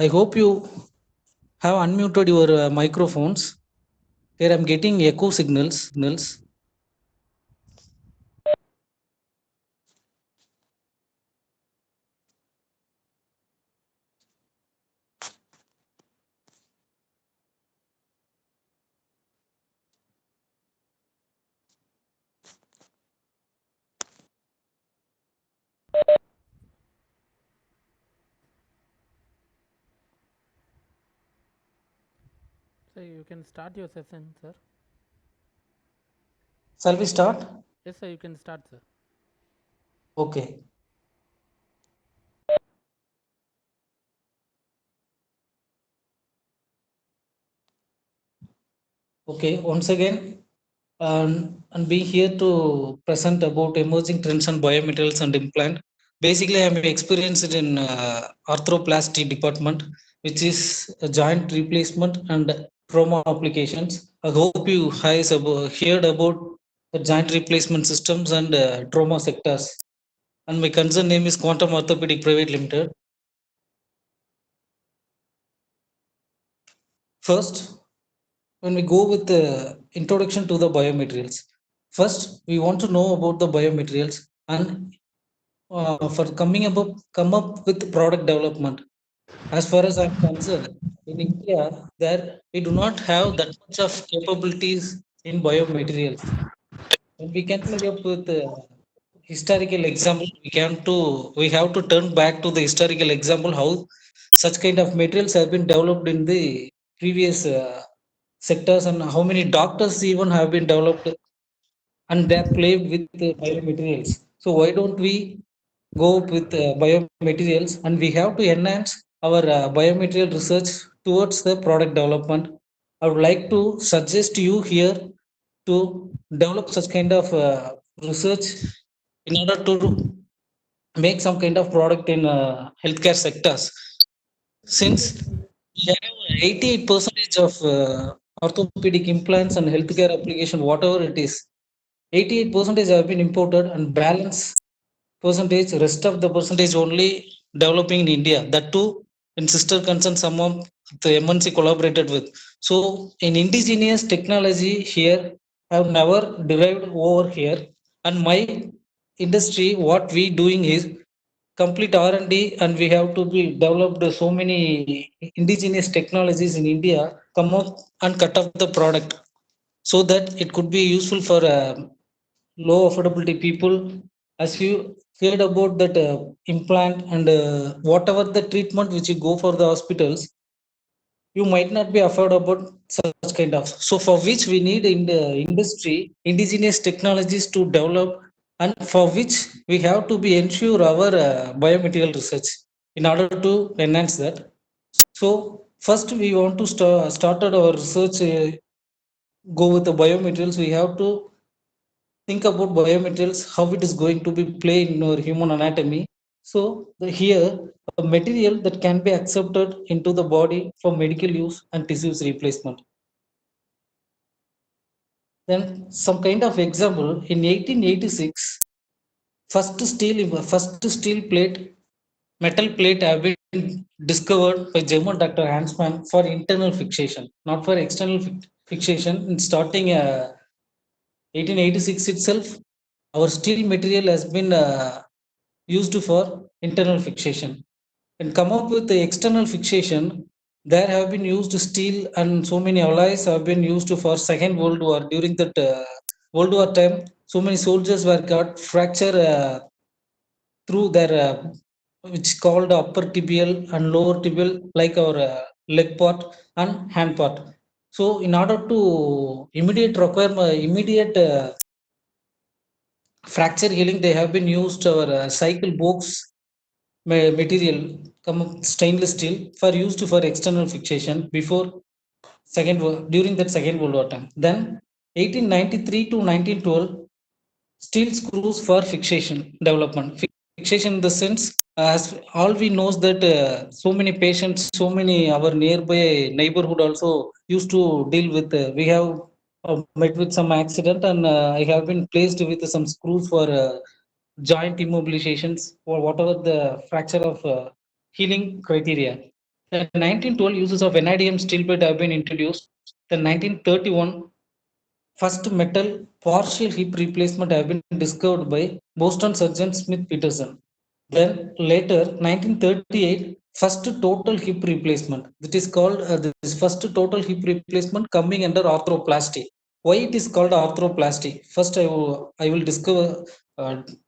I hope you have unmuted your microphones. Here I'm getting echo signals. So you can start your session, sir. Shall we start? Yes, sir, you can start, sir. Okay. Okay. Once again, and be here to present about emerging trends on biomaterials and implant. Basically, I'm experienced in arthroplasty department, which is a joint replacement and trauma applications. I hope you guys heard about the joint replacement systems and trauma sectors. And my concern name is Quantum Orthopedic Private Limited. First, when we go with the introduction to the biomaterials, first we want to know about the biomaterials and for come up with product development. As far as I'm concerned, in India, there we do not have that much of capabilities in biomaterials. And we can come up with historical example. We have to turn back to the historical example how such kind of materials have been developed in the previous sectors and how many doctors even have been developed and they play with biomaterials. So why don't we go with biomaterials and we have to enhance our biomaterial research towards the product development. I would like to suggest you here to develop such kind of research in order to make some kind of product in healthcare sectors. Since we have 88 percentage of orthopedic implants and healthcare application, whatever it is, 88 percentage have been imported and balance percentage, rest of the percentage only developing in India. That too in sister concern some of the MNC collaborated with. So in indigenous technology here have never derived over here. And my industry, what we doing is complete R&D and we have to be developed so many indigenous technologies in India, come up and cut off the product so that it could be useful for low affordability people. As you heard about that implant and whatever the treatment which you go for the hospitals, you might not be afford about such kind of. So for which we need in the industry indigenous technologies to develop and for which we have to be ensure our biomaterial research in order to enhance that. So first we want to started our research go with the biomaterials. We have to think about biomaterials, how it is going to be play in our human anatomy. So here a material that can be accepted into the body for medical use and tissues replacement. Then some kind of example in 1886, first steel plate metal plate have been discovered by German Dr. Hansmann for internal fixation, not for external fixation. In starting 1886 itself, our steel material has been used for internal fixation and come up with the external fixation. There have been used steel and so many alloys have been used for Second World War. During that World War time, so many soldiers were got fracture through their which called upper tibial and lower tibial, like our leg part and hand part. So in order to immediate fracture healing, they have been used our cycle box material come stainless steel for used for external fixation before during that Second World War time. Then 1893 to 1912, steel screws for fixation development. Fixation in the sense, as all we knows that so many patients, so many our nearby neighborhood also used to deal with. We have met with some accident and I have been placed with some screws for joint immobilizations or whatever the fracture of healing criteria. The 1912 uses of NIDM steel plate have been introduced. The 1931 first metal partial hip replacement have been discovered by Boston surgeon Smith Peterson. Then later, 1938, first total hip replacement. That is called this first total hip replacement coming under arthroplasty. Why it is called arthroplasty? First, I will discover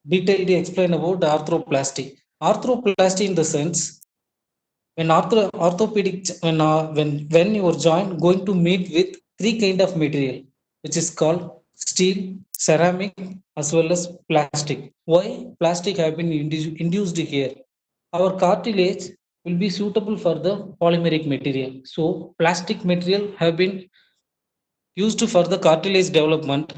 detailed explain about arthroplasty. Arthroplasty in the sense when orthopedic when your joint going to meet with three kind of material which is called steel, ceramic as well as plastic. Why plastic have been induced here? Our cartilage will be suitable for the polymeric material, so plastic material have been used for the cartilage development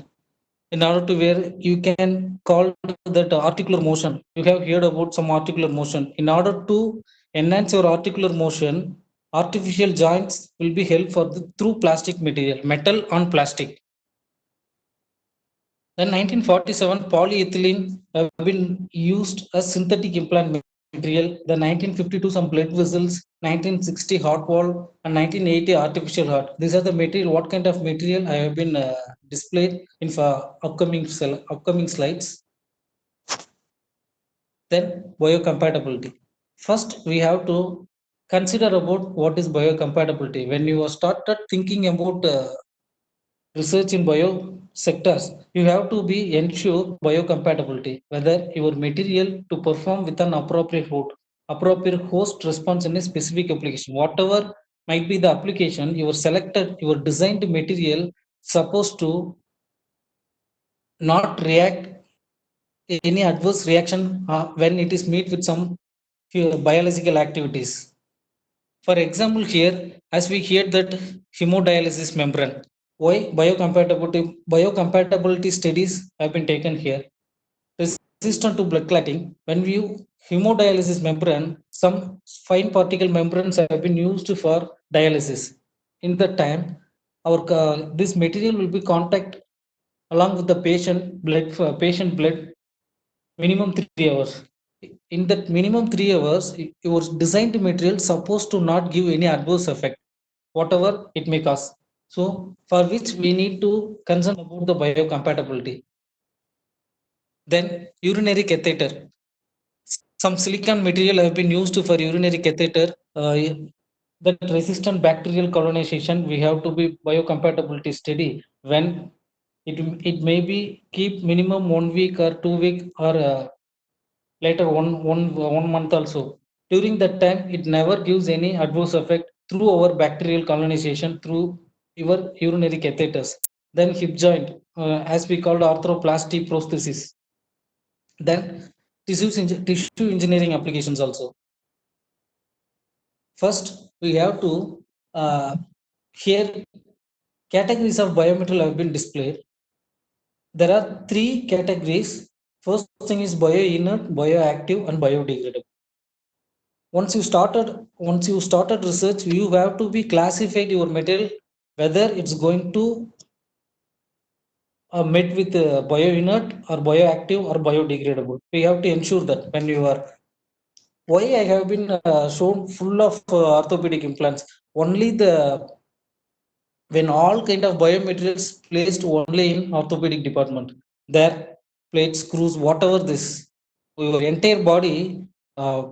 in order to where you can call that articular motion. You have heard about some articular motion. In order to enhance your articular motion, artificial joints will be held for the through plastic material, metal on plastic. Then 1947 polyethylene have been used as synthetic implant material. The 1952 some blood vessels, 1960 heart valve, and 1980 artificial heart. These are the material. What kind of material I have been displayed in upcoming slides. Then biocompatibility. First, we have to consider about what is biocompatibility. When you started thinking about research in bio sectors, you have to be ensure biocompatibility, whether your material to perform with an appropriate host response in a specific application. Whatever might be the application, your selected, your designed material supposed to not react any adverse reaction when it is meet with some biological activities. For example, here, as we hear that hemodialysis membrane, why biocompatibility studies have been taken here. Resistant to blood clotting, when we hemodialysis membrane, some fine particle membranes have been used for dialysis. In that time, our this material will be contact along with the patient blood minimum 3 hours. In that minimum 3 hours, your designed material supposed to not give any adverse effect, whatever it may cause. So for which we need to concern about the biocompatibility. Then urinary catheter. Some silicon material have been used for urinary catheter. That resistant bacterial colonization, we have to be biocompatibility study when it may be keep minimum 1 week or 2 week or later one month also. During that time, it never gives any adverse effect through our bacterial colonization through your urinary catheters. Then hip joint, as we called arthroplasty prosthesis. Then tissue engineering applications also. First, we have to here categories of biomaterial have been displayed. There are three categories. First thing is bioinert, bioactive, and biodegradable. Once you started research, you have to be classified your material whether it's going to met with bioinert or bioactive or biodegradable. We have to ensure that when you are why I have been shown full of orthopedic implants. Only the when all kind of biomaterials placed only in orthopedic department, there plates, screws, whatever this, your entire body, uh,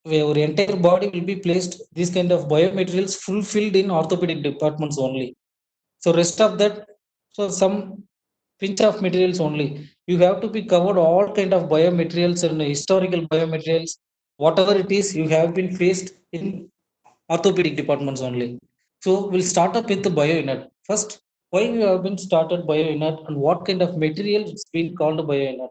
your entire body will be placed these kind of biomaterials fulfilled in orthopedic departments only. So rest of that, so some pinch of materials only. You have to be covered all kind of biomaterials and historical biomaterials, whatever it is you have been faced in orthopedic departments only. So we'll start up with the bioinert. First, why we have been started bioinert and what kind of material it's been called bioinert.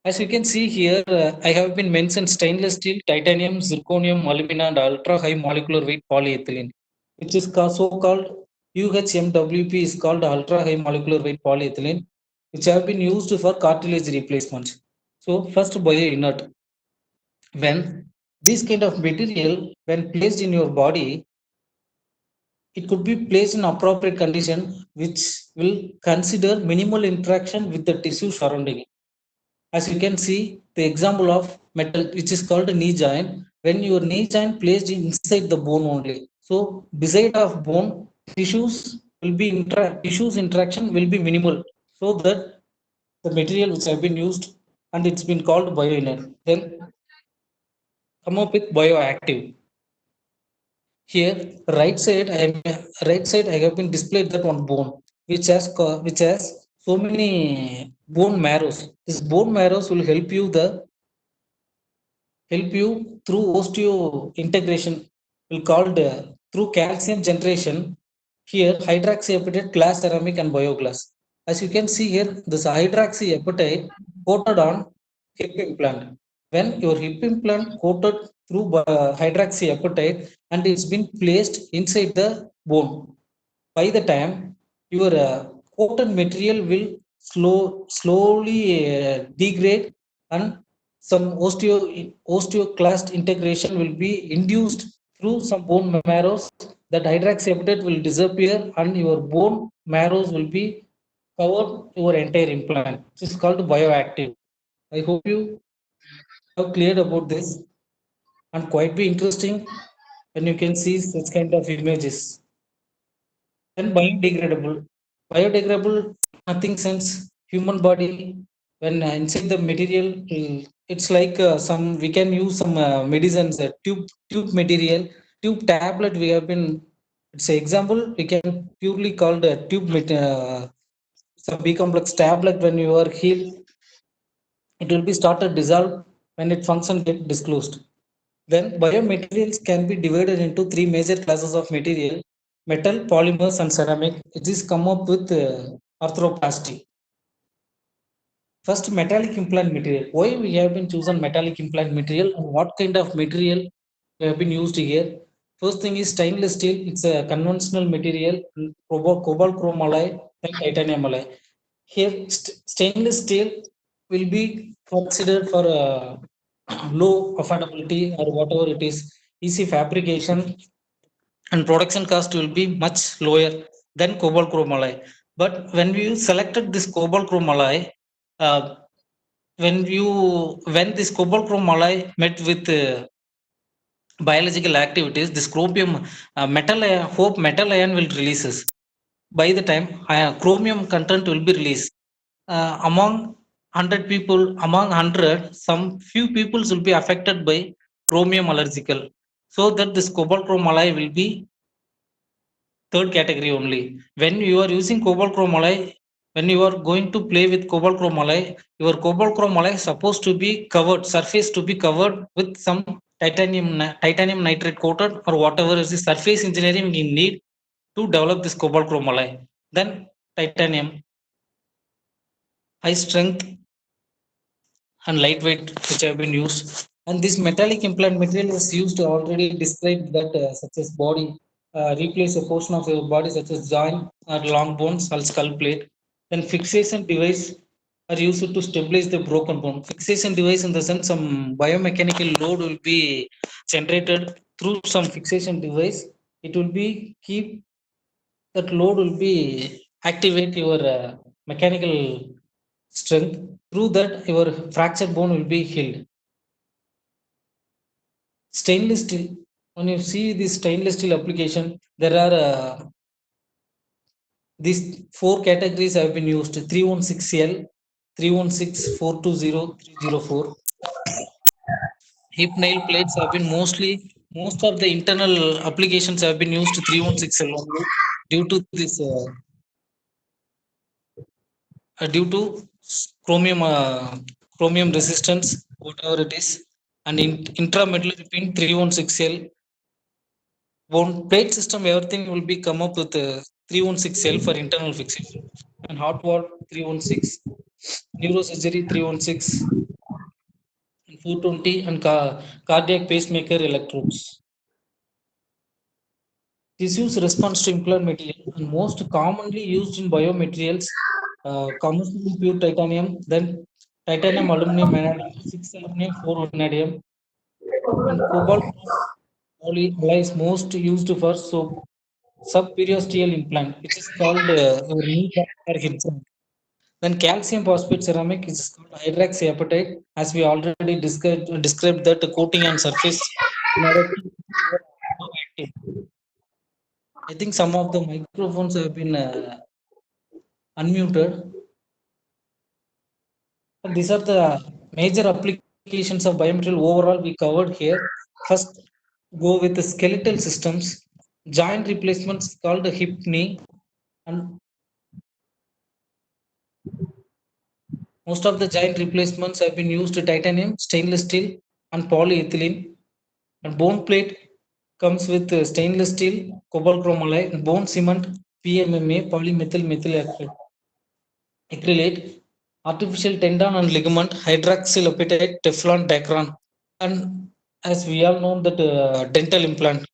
As you can see here, I have been mentioned stainless steel, titanium, zirconium, alumina, and ultra high molecular weight polyethylene, which is so called UHMWP is called ultra high molecular weight polyethylene, which have been used for cartilage replacement. So first bioinert. When this kind of material, when placed in your body, it could be placed in appropriate condition, which will consider minimal interaction with the tissue surrounding it. As you can see, the example of metal, which is called a knee joint, when your knee joint placed inside the bone only. So beside of bone, tissues interaction will be minimal, so that the material which have been used and it's been called bioinert. Then come up with bioactive. Here, right side I have been displayed that one bone, which has so many bone marrows. This bone marrows will help you through osteo integration, will called through calcium generation. Here, hydroxyapatite, glass ceramic, and bioglass. As you can see here, this hydroxyapatite coated on hip implant. When your hip implant coated through hydroxyapatite and it's been placed inside the bone, by the time your coated material will slowly degrade, and some osteoclast integration will be induced through some bone marrows. That hydroxyapatite will disappear and your bone marrows will be covered your entire implant. This is called bioactive. I hope you have cleared about this, and quite be interesting when you can see such kind of images. Then biodegradable. Biodegradable, nothing sense. Human body, when inside the material, it's like some we can use some medicines, tube material, tube tablet. We have been. It's an example. We can purely called a some B complex tablet. When you are healed, it will be started dissolve when its function get disclosed. Then biomaterials can be divided into three major classes of material: metal, polymers, and ceramic. It is come up with arthroplasty. First, metallic implant material. Why we have been chosen metallic implant material and what kind of material we have been used here? First thing is stainless steel. It's a conventional material, cobalt chrome alloy and titanium alloy. Here, stainless steel will be considered for low affordability or whatever it is, easy fabrication, and production cost will be much lower than cobalt chrome alloy. But when we selected this cobalt chrome alloy, uh, when this cobalt chrome alloy met with biological activities, this chromium metal ion will releases. By the time chromium content will be released, among 100 people, among 100, some few people will be affected by chromium allergical, so that this cobalt chrome alloy will be third category only. When you are using cobalt chrome alloy, when you are going to play with cobalt chrome alloy, your cobalt chrome alloy is supposed to be covered, surface to be covered with some titanium nitrate coated or whatever is the surface engineering we need to develop this cobalt chrome alloy. Then titanium, high strength and lightweight, which have been used. And this metallic implant material is used to already described that such as body, replace a portion of your body such as joint or long bones or skull plate. Then fixation device are used to stabilize the broken bone. Fixation device in the sense some biomechanical load will be generated through some fixation device. It will be keep that load will be activate your mechanical strength. Through that your fractured bone will be healed. Stainless steel, when you see this stainless steel application, there are these four categories have been used: 316L, 316, 420, 304. Hip nail plates have been most of the internal applications have been used 316L only, due to this due to chromium resistance, whatever it is, and intramedullary pin 316L. One plate system, everything will be come up with 316L for internal fixation, and hot wall 316, neurosurgery 316, and 420, and cardiac pacemaker electrodes. Tissues response to implant material, and most commonly used in biomaterials, commercially pure titanium, then titanium aluminum vanadium, 6 aluminum, 4 vanadium, and cobalt alloy is most used for subperiosteal implant, which is called knee joint or hip joint. Then calcium phosphate ceramic is called hydroxyapatite, as we already described that coating on surface in order to more active. I think some of the microphones have been unmuted. And these are the major applications of biomaterial overall we covered here. First, go with the skeletal systems, joint replacements called hip knee, and most of the joint replacements have been used titanium, stainless steel, and polyethylene. And bone plate comes with stainless steel, cobalt chrome alloy, and bone cement, PMMA, polymethyl methyl acrylate, artificial tendon and ligament, hydroxyl apatite, Teflon, Dacron. And as we all know that dental implant,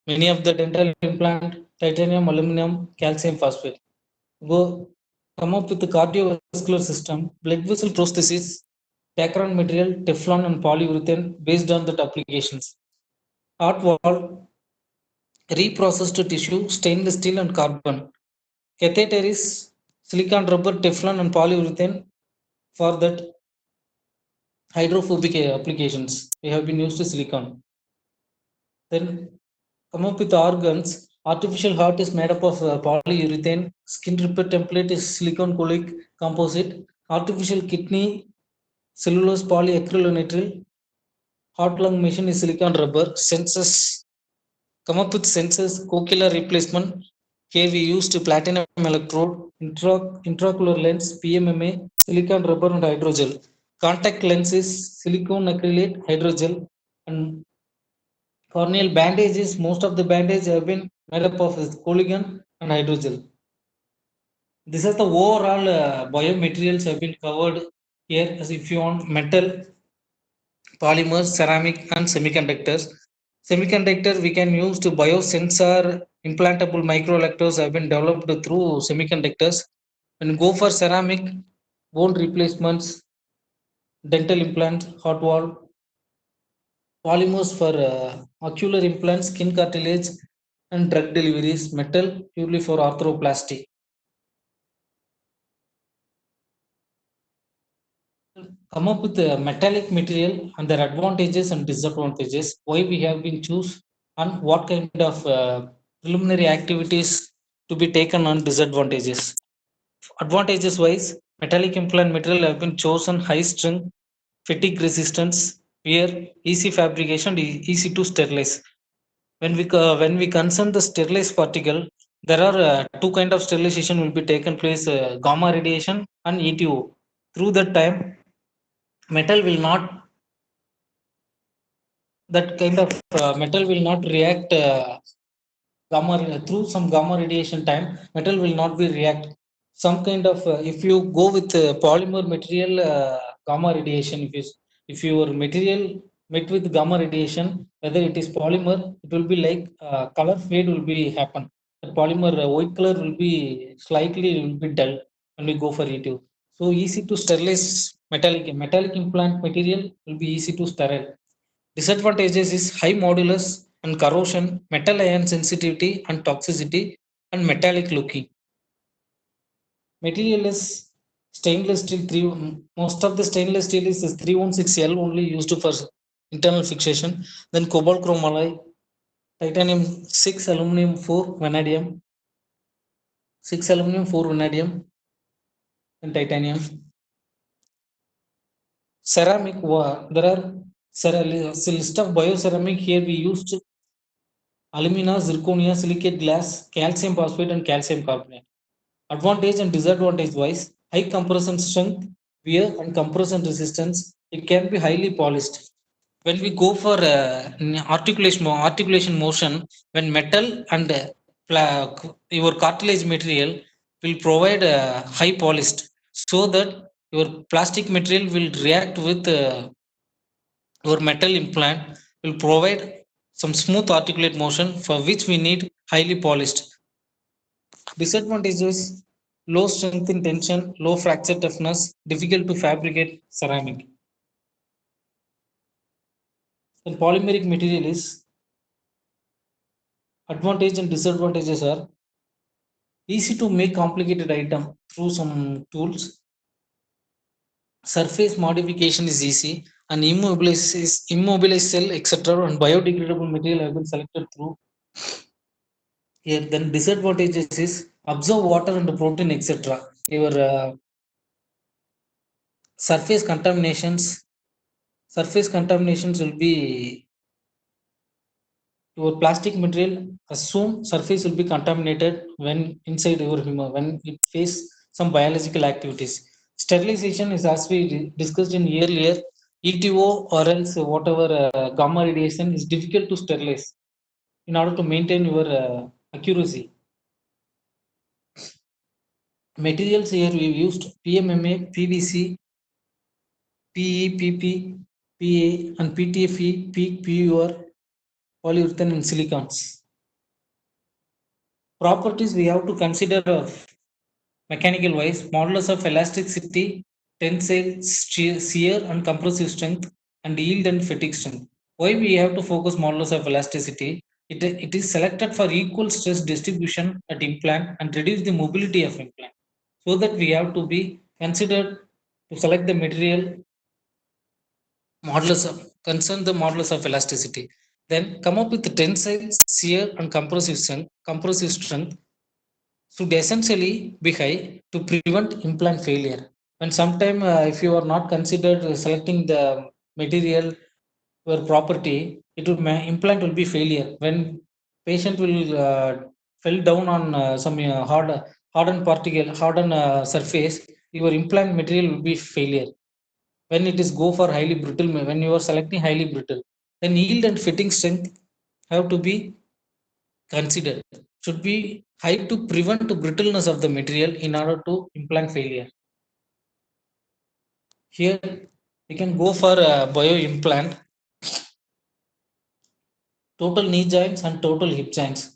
many of the dental implant, titanium, aluminum, calcium phosphate. Go come up with the cardiovascular system, blood vessel prosthesis, Dacron material, Teflon and polyurethane based on that applications. Heart valve, reprocessed tissue, stainless steel and carbon. Catheter is silicon rubber, Teflon and polyurethane for that hydrophobic applications. We have been used to silicon. Then come up with organs. Artificial heart is made up of polyurethane. Skin repair template is silicon cholic composite. Artificial kidney, cellulose polyacrylonitrile. Heart lung machine is silicon rubber. Sensors, come up with sensors, cochlear replacement. Here we used platinum electrode, intraocular lens, PMMA, silicon rubber and hydrogel. Contact lenses, silicone acrylate, hydrogel. And corneal bandages, most of the bandages have been made up of polygon and hydrogel. This is the overall biomaterials have been covered here. As if you want metal, polymers, ceramic and semiconductors. Semiconductor we can use to biosensor, implantable microelectrodes have been developed through semiconductors. When go for ceramic, bone replacements, dental implants, hot wall, polymers for ocular implants, skin cartilage and drug deliveries, metal purely for arthroplasty. Come up with a metallic material and their advantages and disadvantages, why we have been choose, and what kind of preliminary activities to be taken on disadvantages. Advantages wise, metallic implant material have been chosen high strength, fatigue resistance, wear, easy fabrication, easy to sterilize. When we concern the sterilized particle, there are two kind of sterilization will be taken place, gamma radiation and ETO. Through that time, metal will not, that kind of metal will not react gamma through some gamma radiation time, metal will not be react. Some kind of if you go with polymer material, gamma radiation, if your material met with gamma radiation, whether it is polymer, it will be like color fade will be happen. The polymer white color will be slightly will be dull when we go for it. So easy to sterilize. Metallic implant material will be easy to sterile. Disadvantages is high modulus and corrosion, metal ion sensitivity and toxicity, and metallic looking. Material is stainless steel 3. Most of the stainless steel is 316L only used for internal fixation. Then cobalt chrome alloy, titanium 6, aluminum 4, vanadium 6, aluminum 4, vanadium, and titanium. Ceramic, there are list of bioceramic. Here we used alumina, zirconia, silicate glass, calcium phosphate, and calcium carbonate. Advantage and disadvantage wise, high compression strength, wear and compression resistance. It can be highly polished. When we go for articulation motion, when metal and your cartilage material will provide high polished, so that your plastic material will react with your metal implant, will provide some smooth articulate motion, for which we need highly polished. Disadvantages: low strength in tension, low fracture toughness, difficult to fabricate ceramic. And polymeric material is advantage and disadvantages are easy to make complicated item through some tools, surface modification is easy, and immobilized cell, etc., and biodegradable material have been selected through here. Then disadvantages is absorb water and protein, etc. Your surface contaminations. Surface contaminations will be your plastic material. Assume surface will be contaminated when inside your human when it face some biological activities. Sterilization is, as we discussed in earlier, ETO or else whatever gamma radiation is difficult to sterilize in order to maintain your accuracy. Materials here we used PMMA, PVC, PE, PP, PA, and PTFE, PEEK, PUR, polyurethane, and silicons. Properties we have to consider of mechanical wise: modulus of elasticity, tensile, shear, and compressive strength, and yield and fatigue strength. Why we have to focus modulus of elasticity? It is selected for equal stress distribution at implant and reduce the mobility of implant. So that we have to be considered to select the material modulus of concern the modulus of elasticity. Then come up with the tensile, shear, and compressive strength. Compressive strength should essentially be high to prevent implant failure. When sometime if you are not considered selecting the material or property, it will implant will be failure. When patient will fell down on some hardened particle, hardened surface, your implant material will be failure. When it is go for highly brittle, when you are selecting highly brittle, then yield and fitting strength have to be considered, should be high to prevent brittleness of the material in order to implant failure. Here we can go for a bio implant, total knee joints and total hip joints.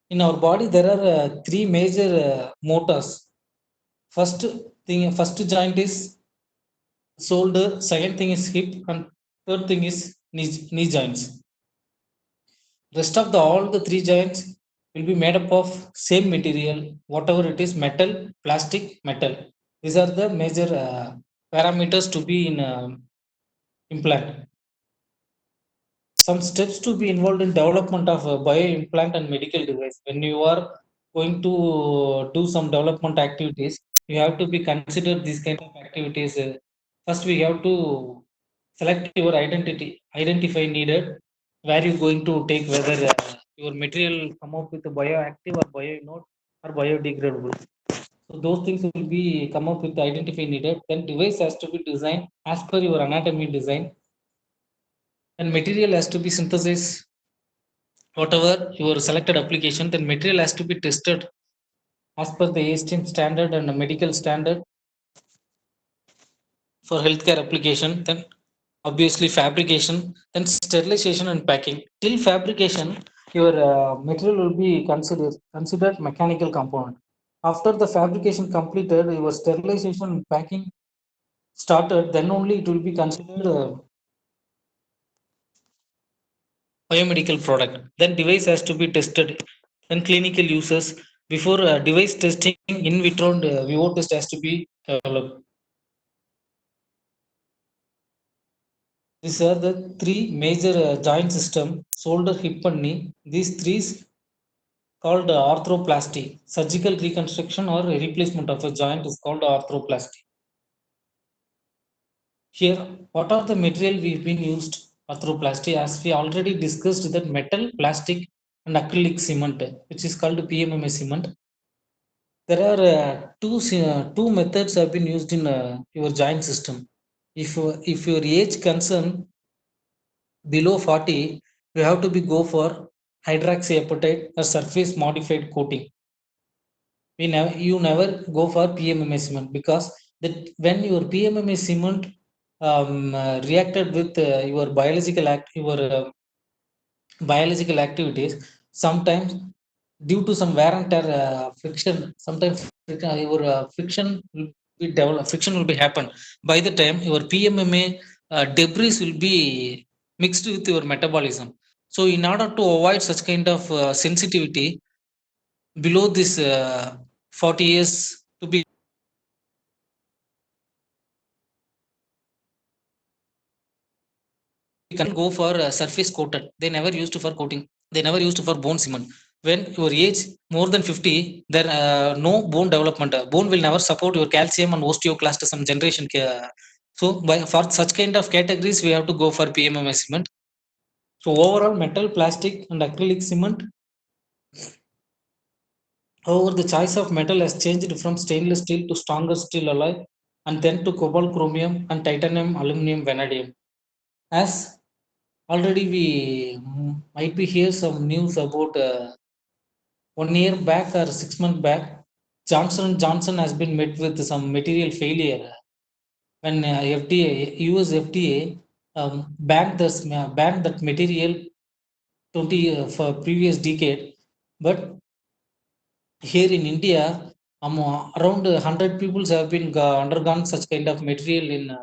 In our body there are three major motors. First joint is shoulder, second thing is hip, and third thing is knee joints. Rest of the all the three joints will be made up of same material, whatever it is, metal, plastic, metal. These are the major parameters to be in implant. Some steps to be involved in development of a bio implant and medical device. When you are going to do some development activities, you have to be considered these kind of activities. First we have to select your identify needed, where you going to take, whether your material come up with a bioactive or bio or biodegradable. So those things will be come up with the identify needed. Then device has to be designed as per your anatomy design, and material has to be synthesized whatever your selected application. Then material has to be tested as per the ASTM standard and the medical standard for healthcare application. Then obviously fabrication, then sterilization and packing. Till fabrication, your material will be considered mechanical component. After the fabrication completed, your sterilization and packing started, then only it will be considered biomedical product. Then device has to be tested, then clinical uses. Before device testing, in vitro and vivo test has to be developed. These are the three major joint system: shoulder, hip, and knee. These three called arthroplasty. Surgical reconstruction or replacement of a joint is called arthroplasty. Here, what are the material we've been used arthroplasty? As we already discussed, that metal, plastic, and acrylic cement, which is called PMMA cement. There are two methods have been used in your joint system. If your age concern below 40, you have to be go for hydroxyapatite or surface modified coating. You never go for PMMA cement, because that when your PMMA cement reacted with your biological activities, sometimes due to some wear and tear friction, sometimes your friction will be develop, friction will be happen. By the time your PMMA debris will be mixed with your metabolism. So in order to avoid such kind of sensitivity below this 40 years to be can go for surface coated. They never used for coating. They never used for bone cement. When your age more than 50, there no bone development. Bone will never support your calcium and osteoclast some generation. So for such kind of categories, we have to go for PMMA cement. So overall, metal, plastic, and acrylic cement. However, the choice of metal has changed from stainless steel to stronger steel alloy, and then to cobalt chromium and titanium aluminum vanadium. As already we might be hear some news about 1 year back or 6 months back, Johnson Johnson has been met with some material failure when FDA, US FDA banned that material 20 for previous decade. But here in India, around 100 people have been undergone such kind of material in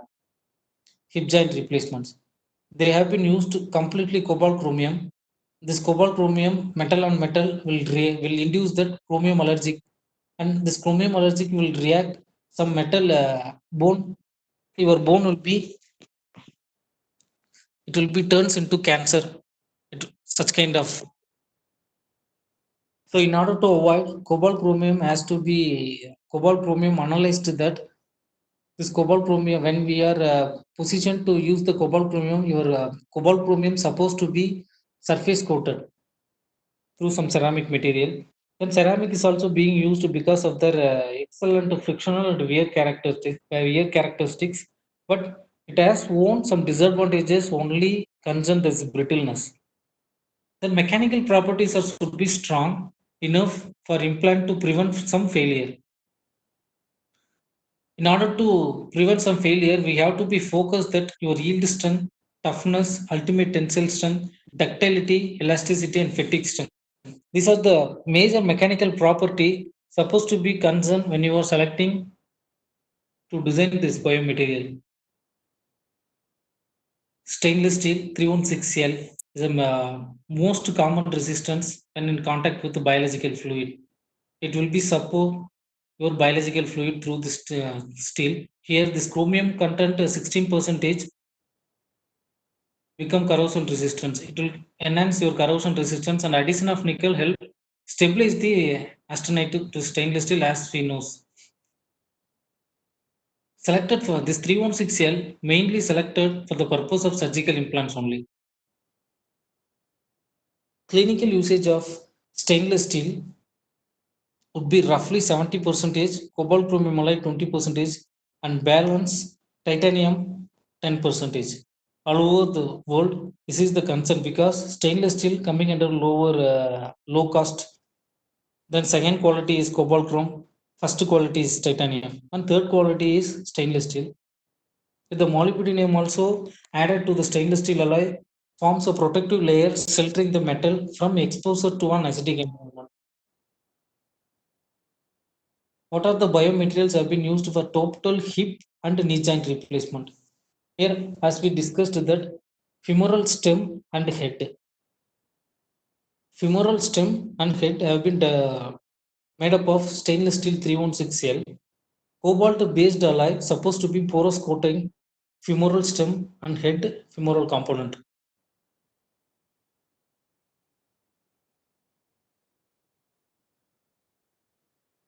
hip joint replacements. They have been used completely cobalt chromium. This cobalt chromium metal on metal will induce that chromium allergic, and this chromium allergic will react some metal bone. Your bone will be, it will be turns into cancer. Such kind of. So in order to avoid, cobalt chromium has to be cobalt chromium analyzed that this cobalt chromium, when we are positioned to use the cobalt chromium, your cobalt chromium supposed to be surface coated through some ceramic material. Then ceramic is also being used because of their excellent frictional and wear characteristics, but it has own some disadvantages. Only concerned is brittleness. The mechanical properties should be strong enough for implant to prevent some failure. In order to prevent some failure, we have to be focused that your yield strength, toughness, ultimate tensile strength, ductility, elasticity, and fatigue strength. These are the major mechanical property supposed to be concerned when you are selecting to design this biomaterial. Stainless steel 316L is the most common resistance when in contact with the biological fluid. It will be support your biological fluid through this steel. Here, this chromium content 16% become corrosion resistance. It will enhance your corrosion resistance, and addition of nickel help stabilize the austenite to stainless steel, as we know. Selected for this 316L, mainly selected for the purpose of surgical implants only. Clinical usage of stainless steel would be roughly 70%, cobalt chromium alloy 20%, and balance titanium 10%. All over the world, this is the concern because stainless steel coming under low cost. Then second quality is cobalt chrome, first quality is titanium, and third quality is stainless steel. With the molybdenum also added to the stainless steel alloy forms a protective layer sheltering the metal from exposure to an acidic environment. What are the biomaterials have been used for total hip and knee joint replacement? Here, as we discussed, that femoral stem and head. Femoral stem and head have been made up of stainless steel 316L. Cobalt-based alloy supposed to be porous coating femoral stem and head femoral component.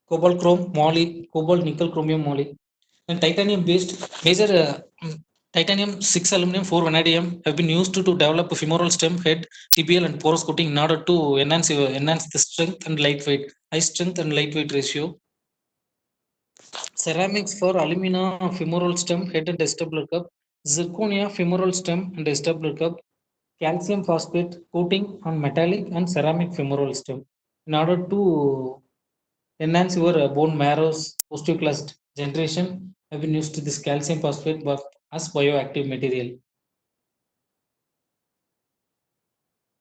Cobalt chrome moly, cobalt nickel chromium moly, and titanium based major titanium 6 aluminum 4 vanadium have been used to develop a femoral stem, head, tibial, and porous coating in order to enhance the strength and lightweight, high strength and lightweight ratio. Ceramics for alumina femoral stem, head, and vestibular cup, zirconia femoral stem and vestibular cup, calcium phosphate coating on metallic and ceramic femoral stem in order to enhance your bone marrow's osteoclast generation. Have been used to this calcium phosphate as bioactive material.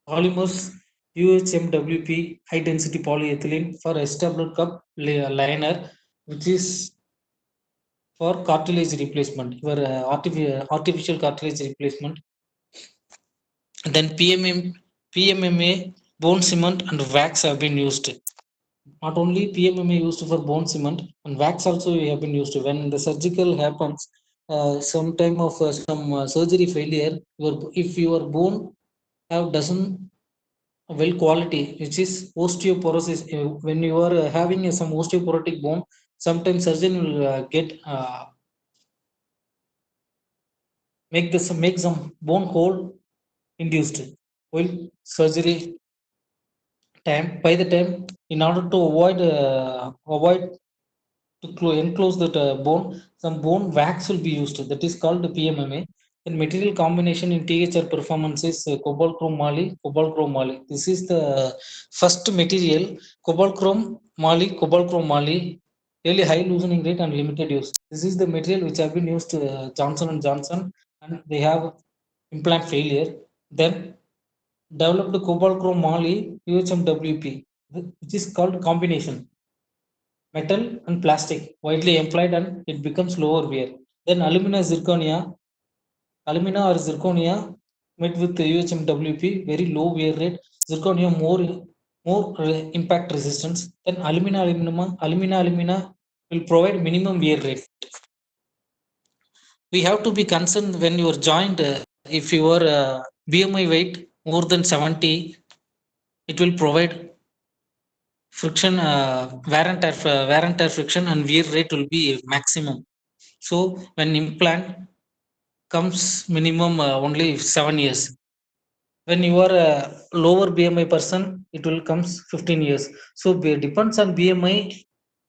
Polymers UHMWP high density polyethylene for vestibular cup liner, which is for cartilage replacement, your artificial cartilage replacement. Then PMMA, bone cement, and wax have been used. Not only PMMA used for bone cement, and wax also have been used. When the surgical happens, some time of some surgery failure, if your bone doesn't well quality, which is osteoporosis, when you are having some osteoporotic bone, sometimes surgeon will get make some bone hole induced while surgery time. By the time, in order to avoid to enclose that bone, some bone wax will be used. That is called PMMA. And material combination in THR performance is cobalt chrome moly, cobalt chrome moly. This is the first material, cobalt chrome moly, really high loosening rate and limited use. This is the material which have been used Johnson and Johnson, and they have implant failure. Then developed cobalt chrome moly UHMWP, which is called combination metal and plastic, widely employed, and it becomes lower wear. Then alumina or zirconia met with the UHMWP, very low wear rate. Zirconia more impact resistance. Then alumina will provide minimum wear rate. We have to be concerned when you are joined. If your BMI weight more than 70, it will provide friction, wear and tear friction, and wear rate will be maximum. So when implant comes minimum only 7 years. When you are a lower BMI person, it will comes 15 years. So depends on BMI,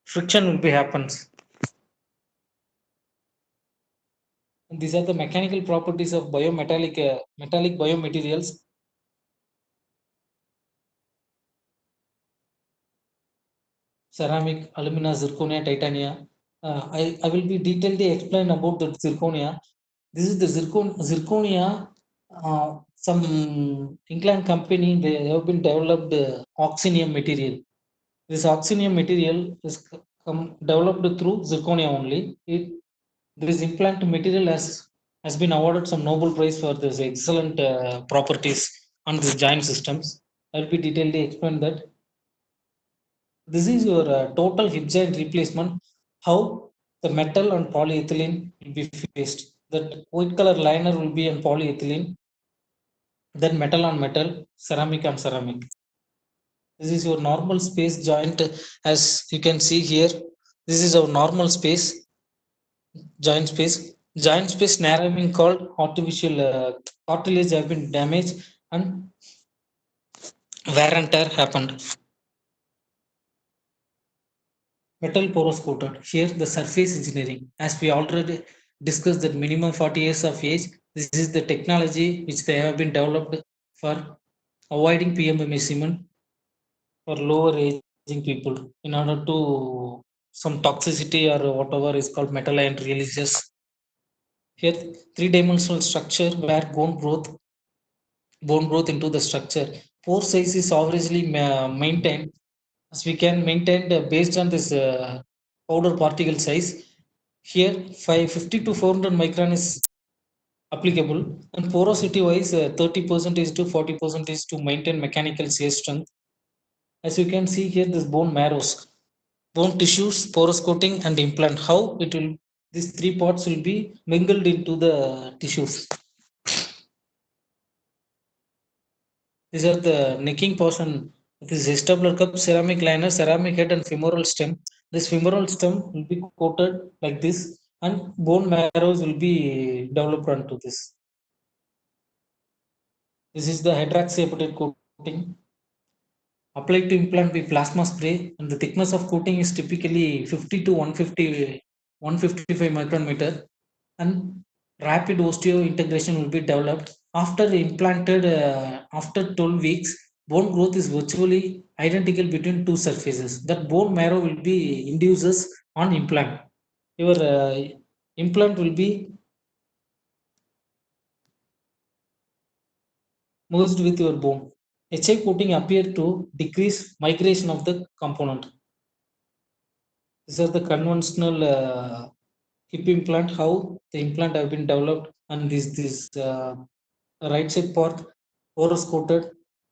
friction will be happens. And these are the mechanical properties of metallic biomaterials. Ceramic, alumina, zirconia, titania. I will be detailedly explain about the zirconia. This is the zirconia. Some England company, they have been developed oxinium material. This oxinium material is developed through zirconia only. This implant material has been awarded some Nobel Prize for this excellent properties on the joint systems. I'll be detailedly explain that. This is your total hip joint replacement. How the metal and polyethylene will be faced. That white color liner will be on polyethylene, then metal on metal, ceramic on ceramic. This is your normal space joint. As you can see here, this is our normal space, joint space narrowing called artificial cartilage have been damaged and wear and tear happened. Metal porous coated. Here the surface engineering, as we already discussed, that minimum 40 years of age. This is the technology which they have been developed for avoiding PMMA cement for lower aging people, in order to some toxicity or whatever is called metal ion releases. Here, three-dimensional structure where bone growth into the structure. Pore size is averagely maintained, as we can maintain based on this powder particle size. Here 550 to 400 micron is applicable, and porosity wise 30% to 40% to maintain mechanical shear strength. As you can see here, this bone marrows, bone tissues, porous coating, and implant, how it will, these three parts will be mingled into the tissues. These are the necking portion. This is vestibular cup, ceramic liner, ceramic head, and femoral stem. This femoral stem will be coated like this, and bone marrows will be developed onto this. This is the hydroxyapatite coating. Applied to implant by plasma spray, and the thickness of coating is typically 50 to 155 micrometer, and rapid osteo integration will be developed. After implanted, after 12 weeks, bone growth is virtually identical between two surfaces. That bone marrow will be induces on implant. Your implant will be merged with your bone. HI coating appear to decrease migration of the component. These are the conventional hip implant, how the implant have been developed, and this right side part porous coated,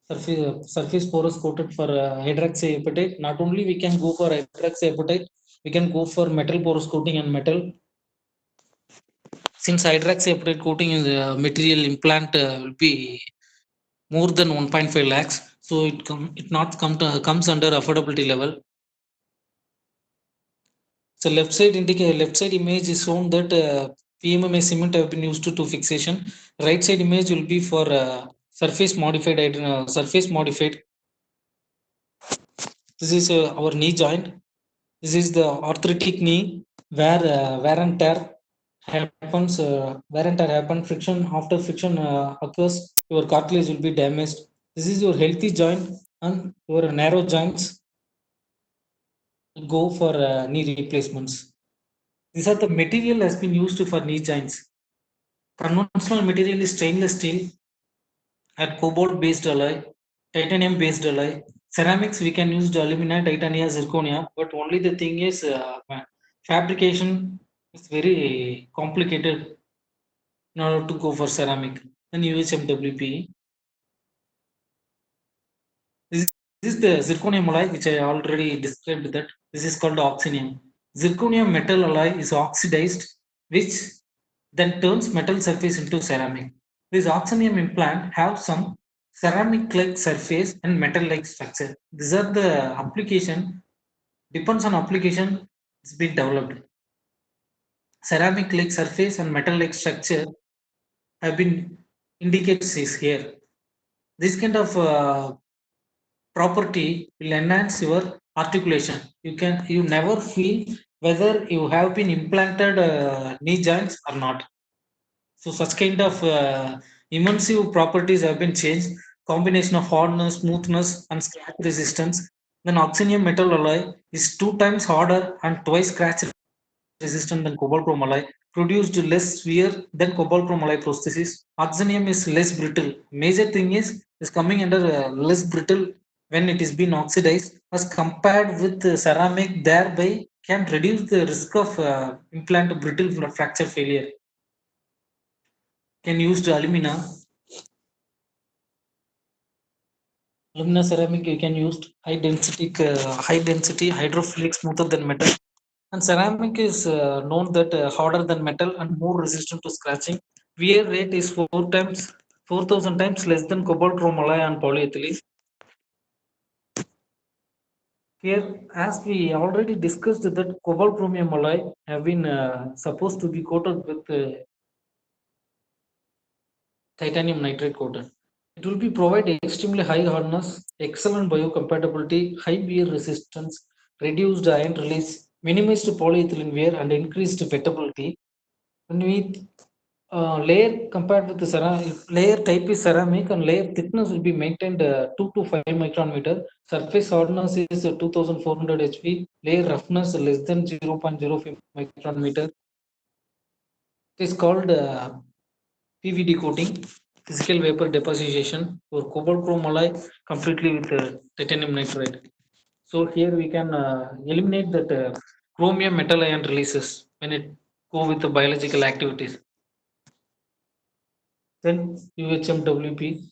surface porous coated for hydroxyapatite. Not only we can go for hydroxyapatite, we can go for metal porous coating and metal. Since hydroxyapatite coating in the material implant will be more than 1.5 lakhs, so it not comes under affordability level. So left side image is shown that PMMA cement have been used to fixation. Right side image will be for surface modified. This is our knee joint. This is the arthritic knee where wear and tear happens. Wear and tear happen. Friction after friction occurs, your cartilage will be damaged. This is your healthy joint, and your narrow joints go for knee replacements. These are the material has been used for knee joints. Conventional material is stainless steel and cobalt based alloy, titanium based alloy. Ceramics we can use the alumina, titania, zirconia, but only the thing is fabrication is very complicated in order to go for ceramic. Then UHMWP. This is the zirconium alloy which I already described that. This is called oxinium. Zirconium metal alloy is oxidized, which then turns metal surface into ceramic. This oxinium implant have some ceramic-like surface and metal-like structure. These are the application. Depends on application. It's been developed. Ceramic-like surface and metal-like structure have been indicated here. This kind of property will enhance your articulation. You never feel whether you have been implanted knee joints or not. So such kind of immense properties have been changed. Combination of hardness, smoothness, and scratch resistance. Then oxinium metal alloy is 2 times harder and twice scratch resistant than cobalt chrome alloy. Produced less wear than cobalt chrome alloy prosthesis. Oxinium is less brittle. Major thing is coming under less brittle when it is being oxidized as compared with ceramic, thereby can reduce the risk of implant brittle fracture failure. Can use the alumina. Alumina ceramic you can use high density hydrophilic smoother than metal. And ceramic is known that harder than metal and more resistant to scratching. Wear rate is 4,000 times less than cobalt chrome alloy and polyethylene. Here, as we already discussed, that cobalt chromium alloy have been supposed to be coated with titanium nitride coated. It will be provide extremely high hardness, excellent biocompatibility, high wear resistance, reduced ion release, minimized polyethylene wear, and increased wettability. When we layer compared with the ceramic, layer type is ceramic and layer thickness will be maintained 2 to 5 micron meter. Surface hardness is 2400 HP. Layer roughness less than 0.05 micron meter. It is called PVD coating, physical vapor deposition, or cobalt chrome alloy completely with titanium nitride. So here we can eliminate that chromium metal ion releases when it go with the biological activities. Then UHMWP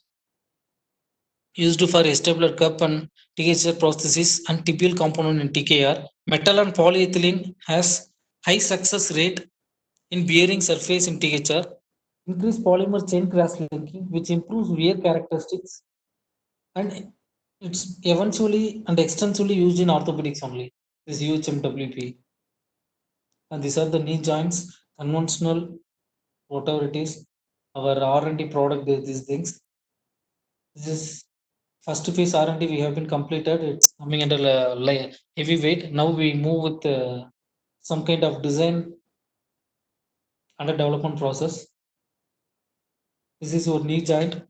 used for vestibular cup and THR prosthesis and tibial component in TKR. Metal and polyethylene has high success rate in bearing surface in THR. Increase polymer chain cross linking, which improves wear characteristics, and it's eventually and extensively used in orthopedics only. This UHMWP. And these are the knee joints, conventional, whatever it is, our R&D product, these things. This is first phase R&D we have been completed. It's coming under heavy weight. Now we move with some kind of design under development process. This is your knee joint,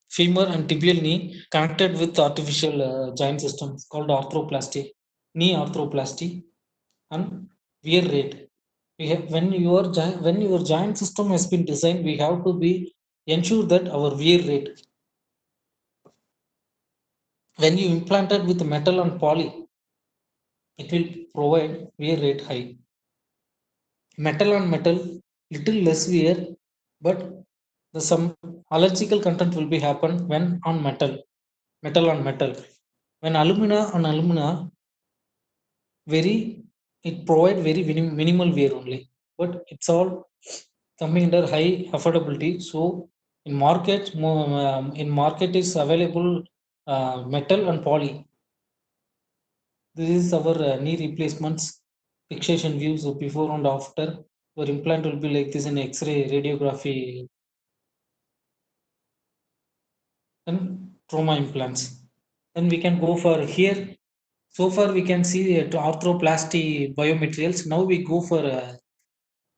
femur and tibial knee connected with artificial joint systems called arthroplasty, knee arthroplasty, and wear rate. We have when your joint system has been designed, we have to be ensure that our wear rate. When you implanted with metal and poly, it will provide wear rate high. Metal on metal, little less wear, but the some allergical content will be happen when on metal on metal. When alumina on alumina, very it provide very minimal wear only, but it's all coming under high affordability. So in market is available metal and poly. This is our knee replacements fixation views of before and after. Our implant will be like this in X-ray radiography and trauma implants. Then we can go for here. So far we can see arthroplasty biomaterials. Now we go for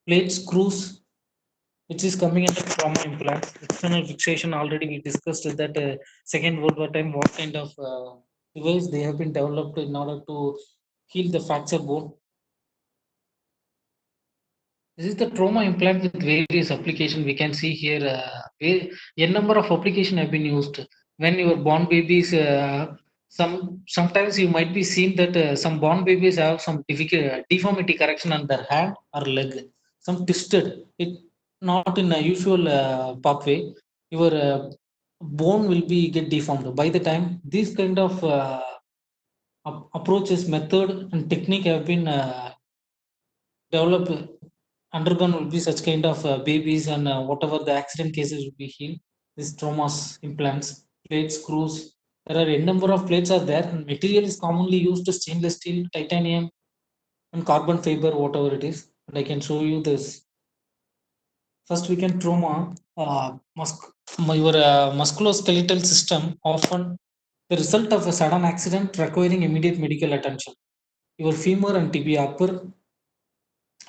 plate screws, which is coming under trauma implants. External fixation, already we discussed that Second World War time, what kind of device they have been developed in order to heal the fracture bone. This is the trauma implant with various application. We can see here a number of application have been used. When you were born babies, sometimes you might be seen that some born babies have some deformity correction on their hand or leg, some twisted. It not in a usual pathway. Your bone will be get deformed. By the time this kind of approaches, method, and technique have been developed, undergone will be such kind of babies and whatever the accident cases will be healed. These traumas, implants, plates, screws. There are a number of plates are there, and material is commonly used to stainless steel, titanium, and carbon fiber, whatever it is. And I can show you this. First, we can trauma. Your musculoskeletal system often the result of a sudden accident requiring immediate medical attention. Your femur and tibia,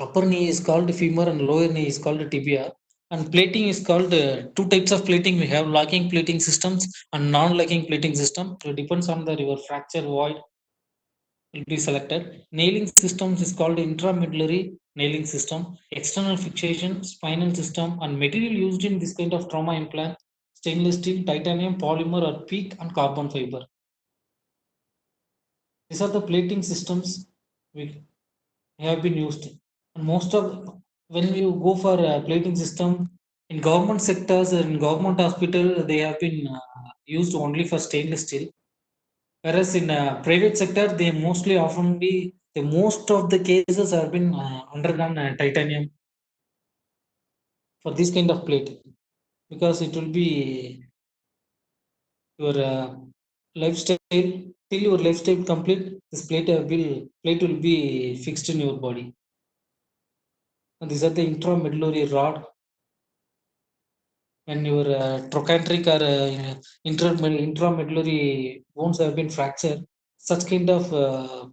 upper knee is called femur and lower knee is called tibia, and plating is called two types of plating. We have locking plating systems and non-locking plating system. So it depends on the your fracture void will be selected. Nailing systems is called intramedullary nailing system, external fixation, spinal system, and material used in this kind of trauma implant: stainless steel, titanium, polymer, or PEEK and carbon fiber. These are the plating systems we have been used. And most of when you go for a plating system in government sectors or in government hospital, they have been used only for stainless steel. Whereas in private sector, they mostly often be the most of the cases have been undergone titanium for this kind of plate, because it will be your lifestyle till your lifestyle complete. This plate will be fixed in your body. And these are the intramedullary rod. When your trochanteric or intramedullary bones have been fractured, such kind of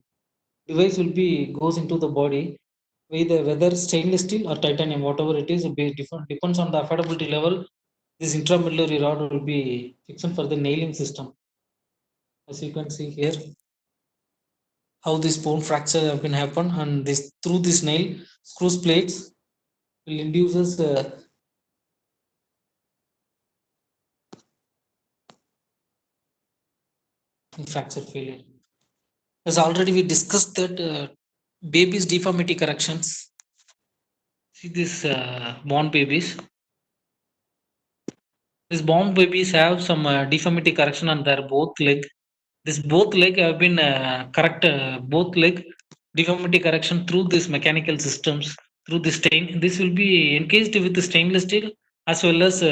device will be goes into the body, whether stainless steel or titanium, whatever it is, depends on the affordability level. This intramedullary rod will be fixed for the nailing system. As you can see here, how this bone fracture have been happen, and this through this nail screws plates will induces fracture failure. As already we discussed that babies deformity corrections. See this born babies. These born babies have some deformity correction on their both leg. This both leg have been correct. Both leg deformity correction through this mechanical systems, through the stain. This will be encased with the stainless steel as well as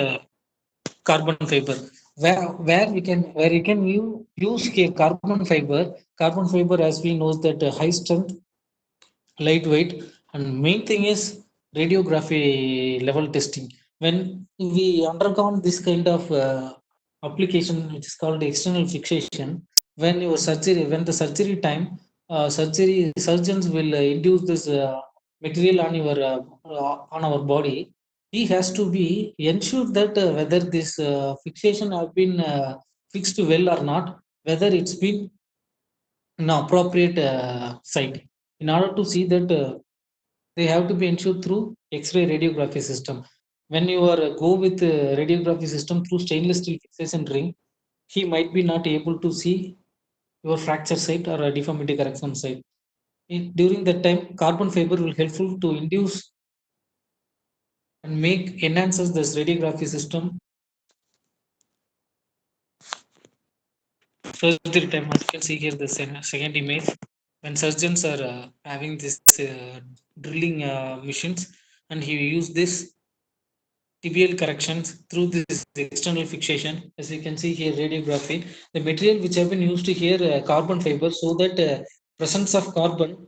carbon fiber. Where you can use carbon fiber. Carbon fiber, as we know, that high strength, lightweight, and main thing is radiography level testing. When we undergone this kind of application, which is called external fixation, when the surgery time, surgeons will induce this material on your on our body. He has to be ensured that whether this fixation have been fixed well or not, whether it's been in appropriate site. In order to see that, they have to be ensured through X-ray radiography system. When you are go with radiography system through stainless steel fixation ring, he might be not able to see your fracture site or a deformity correction site. During that time, carbon fiber will helpful to induce and make enhances this radiography system. Surgery time, as you can see here, the second image, when surgeons are having this drilling machines, and he use this. tibial corrections through this external fixation. As you can see here, radiography, the material which have been used here, carbon fiber, so that presence of carbon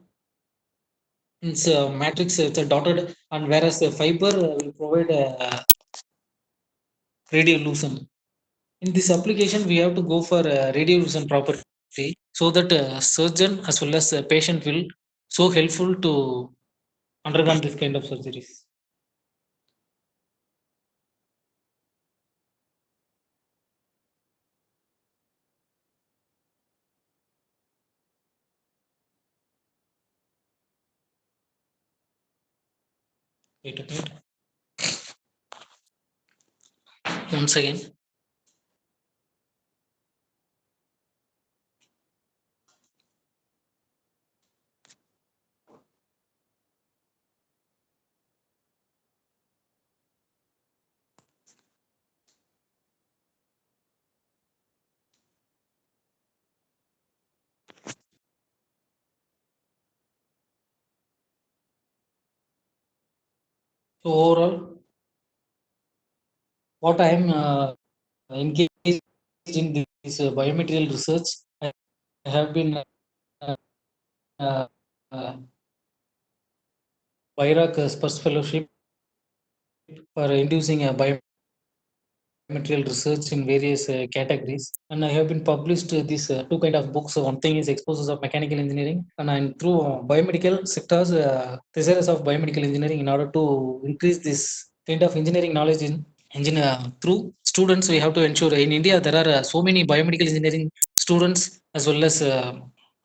in matrix it's dotted, and whereas the fiber will provide radiolucent. In this application, we have to go for radiolucent property, so that surgeon as well as patient will so helpful to undergo this kind of surgeries. Wait a minute. Once again. So overall, what I am engaged in this biomaterial research, I have been uh, uh, BIRAC Spurs Fellowship for inducing a biomaterial research in various categories, and I have been published these two kind of books. One thing is Exposures of Mechanical Engineering, and I'm through biomedical sectors, thesaurus of biomedical engineering, in order to increase this kind of engineering knowledge in engineer through students. We have to ensure in India there are so many biomedical engineering students, as well as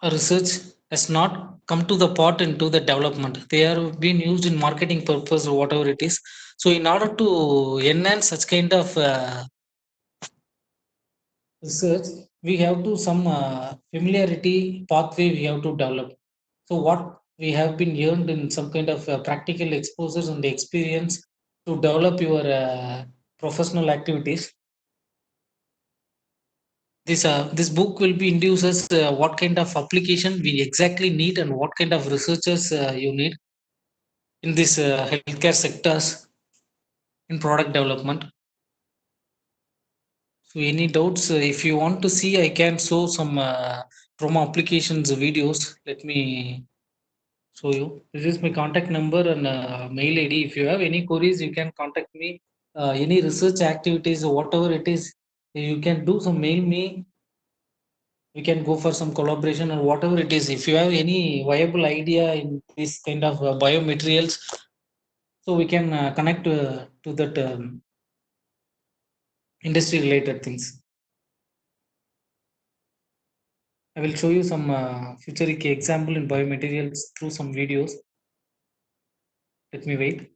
research has not come to the part into the development. They are being used in marketing purpose or whatever it is. So in order to enhance such kind of research, we have to some familiarity pathway we have to develop. So what we have been earned in some kind of practical exposures and experience to develop your professional activities. This book will be induces what kind of application we exactly need and what kind of researchers you need in this healthcare sectors in product development. So any doubts? If you want to see, I can show some promo applications videos. Let me show you. This is my contact number and mail ID. If you have any queries, you can contact me. Any research activities or whatever it is, you can do some mail me. We can go for some collaboration or whatever it is. If you have any viable idea in this kind of biomaterials, so we can connect to that industry related things. I will show you some futuristic example in biomaterials through some videos. Let me wait.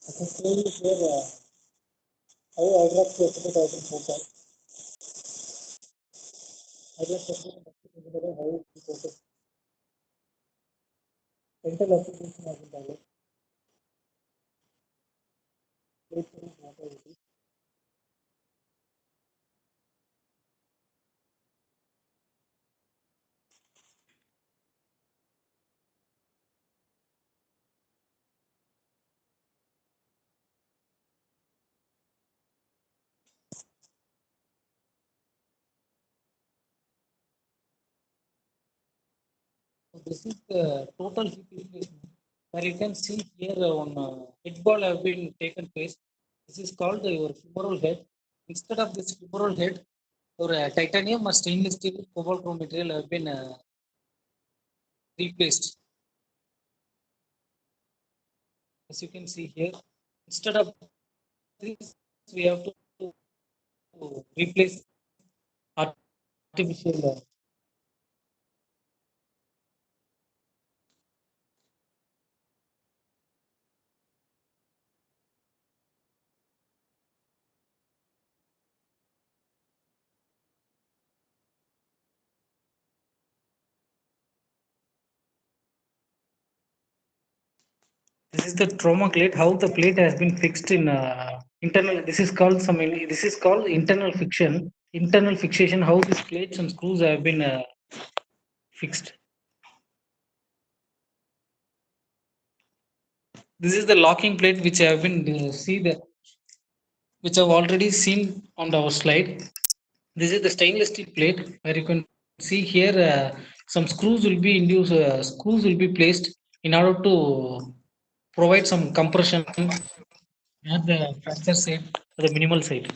I can show you here how hydrox acetate has been processed. Hydrox acetate how it is processed. Dental application has been developed. So this is the total heat replacement, where you can see here on head ball have been taken place. This is called your femoral head. Instead of this femoral head, your titanium or stainless steel cobalt chrome material have been replaced. As you can see here, instead of this, we have to to replace artificial. This is the trauma plate. How the plate has been fixed in internal. This is called some. This is called internal fiction. Internal fixation. How these plates and screws have been fixed. This is the locking plate which I have been see the which I've already seen on our slide. This is the stainless steel plate where you can see here some screws will be induced. Screws will be placed in order to provide some compression at the fracture side, the minimal side.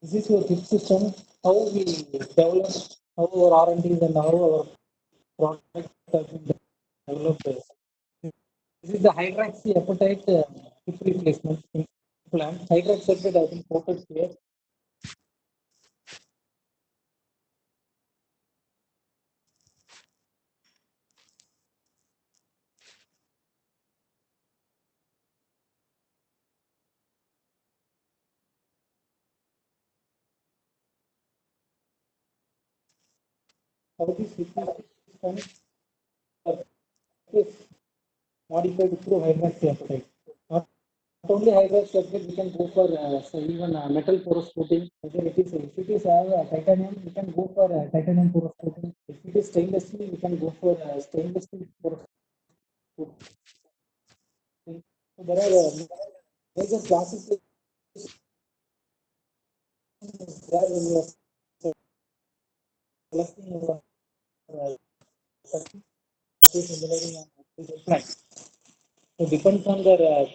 This is your chip system. How we develop, how our R&Ds and how our products have been developed. This is the hydroxyapatite chip replacement implant. Hydroxyapatite has been coated here. How this system is modified through hydroxyapatite. Not only hydroxyapatite, we can go for even metal porous coating. Whether if it is titanium, we can go for titanium porous coating. If it is stainless steel, we can go for stainless steel porous coating. So there are major classes there when you are selecting your engineering and applied. So depends on their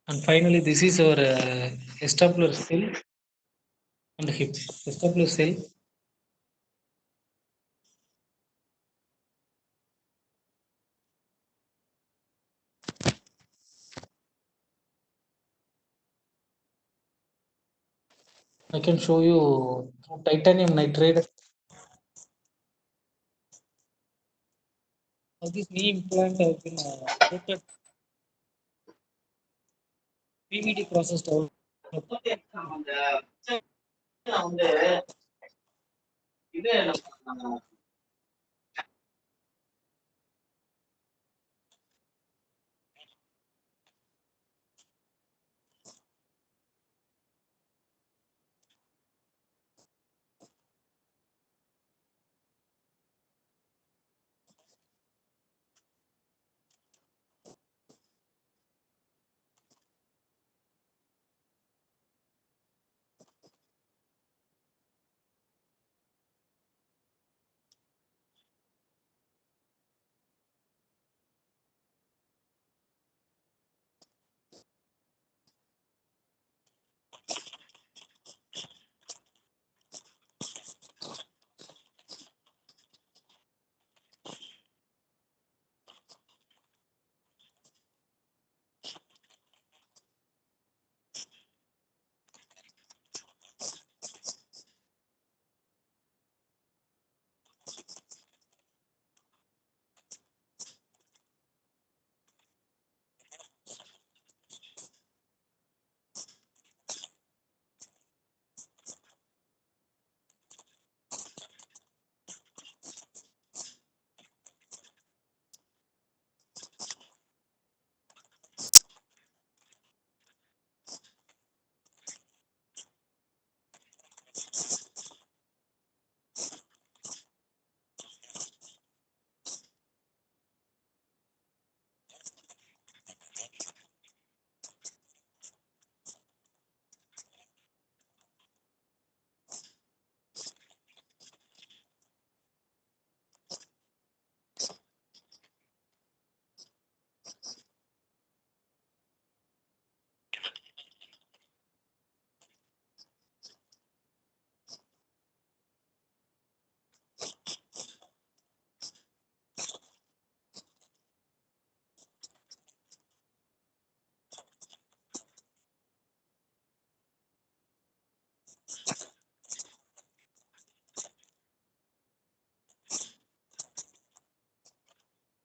and finally this is our stapler cell and hip stapler cell. I can show you titanium nitride. How this knee implant has been coated PVD process developed.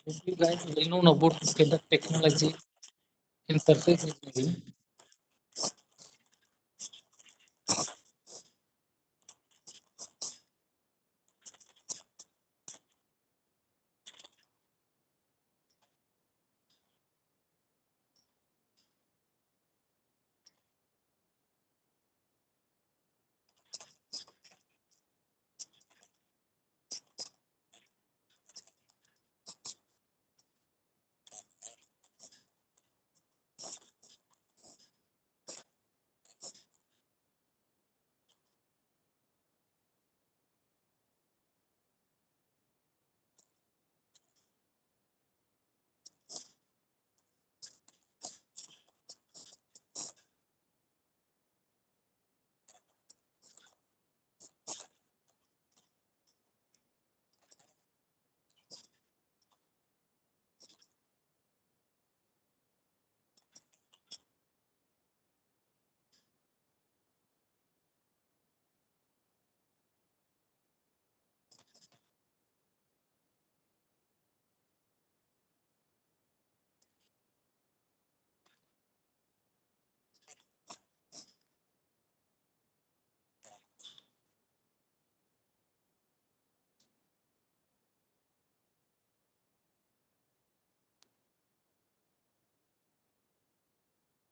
If you guys well known about this kind of technology in surface engineering,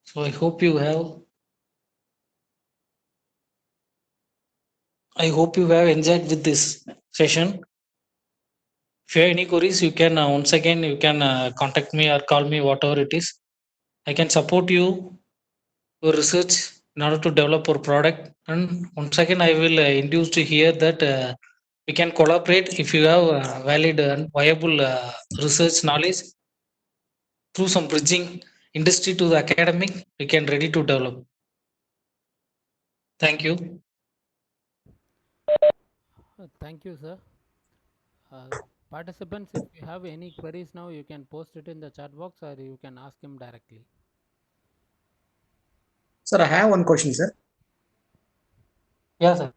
so I hope you have enjoyed with this session. If you have any queries, you can once again you can contact me or call me, whatever it is. I can support you your research in order to develop our product. And once again, I will induce to hear that we can collaborate if you have valid and viable research knowledge through some bridging industry to the academic. We can ready to develop. Thank you. Thank you, sir. Participants, if you have any queries now, you can post it in the chat box or you can ask him directly. Sir, I have one question, sir. Yeah, sir.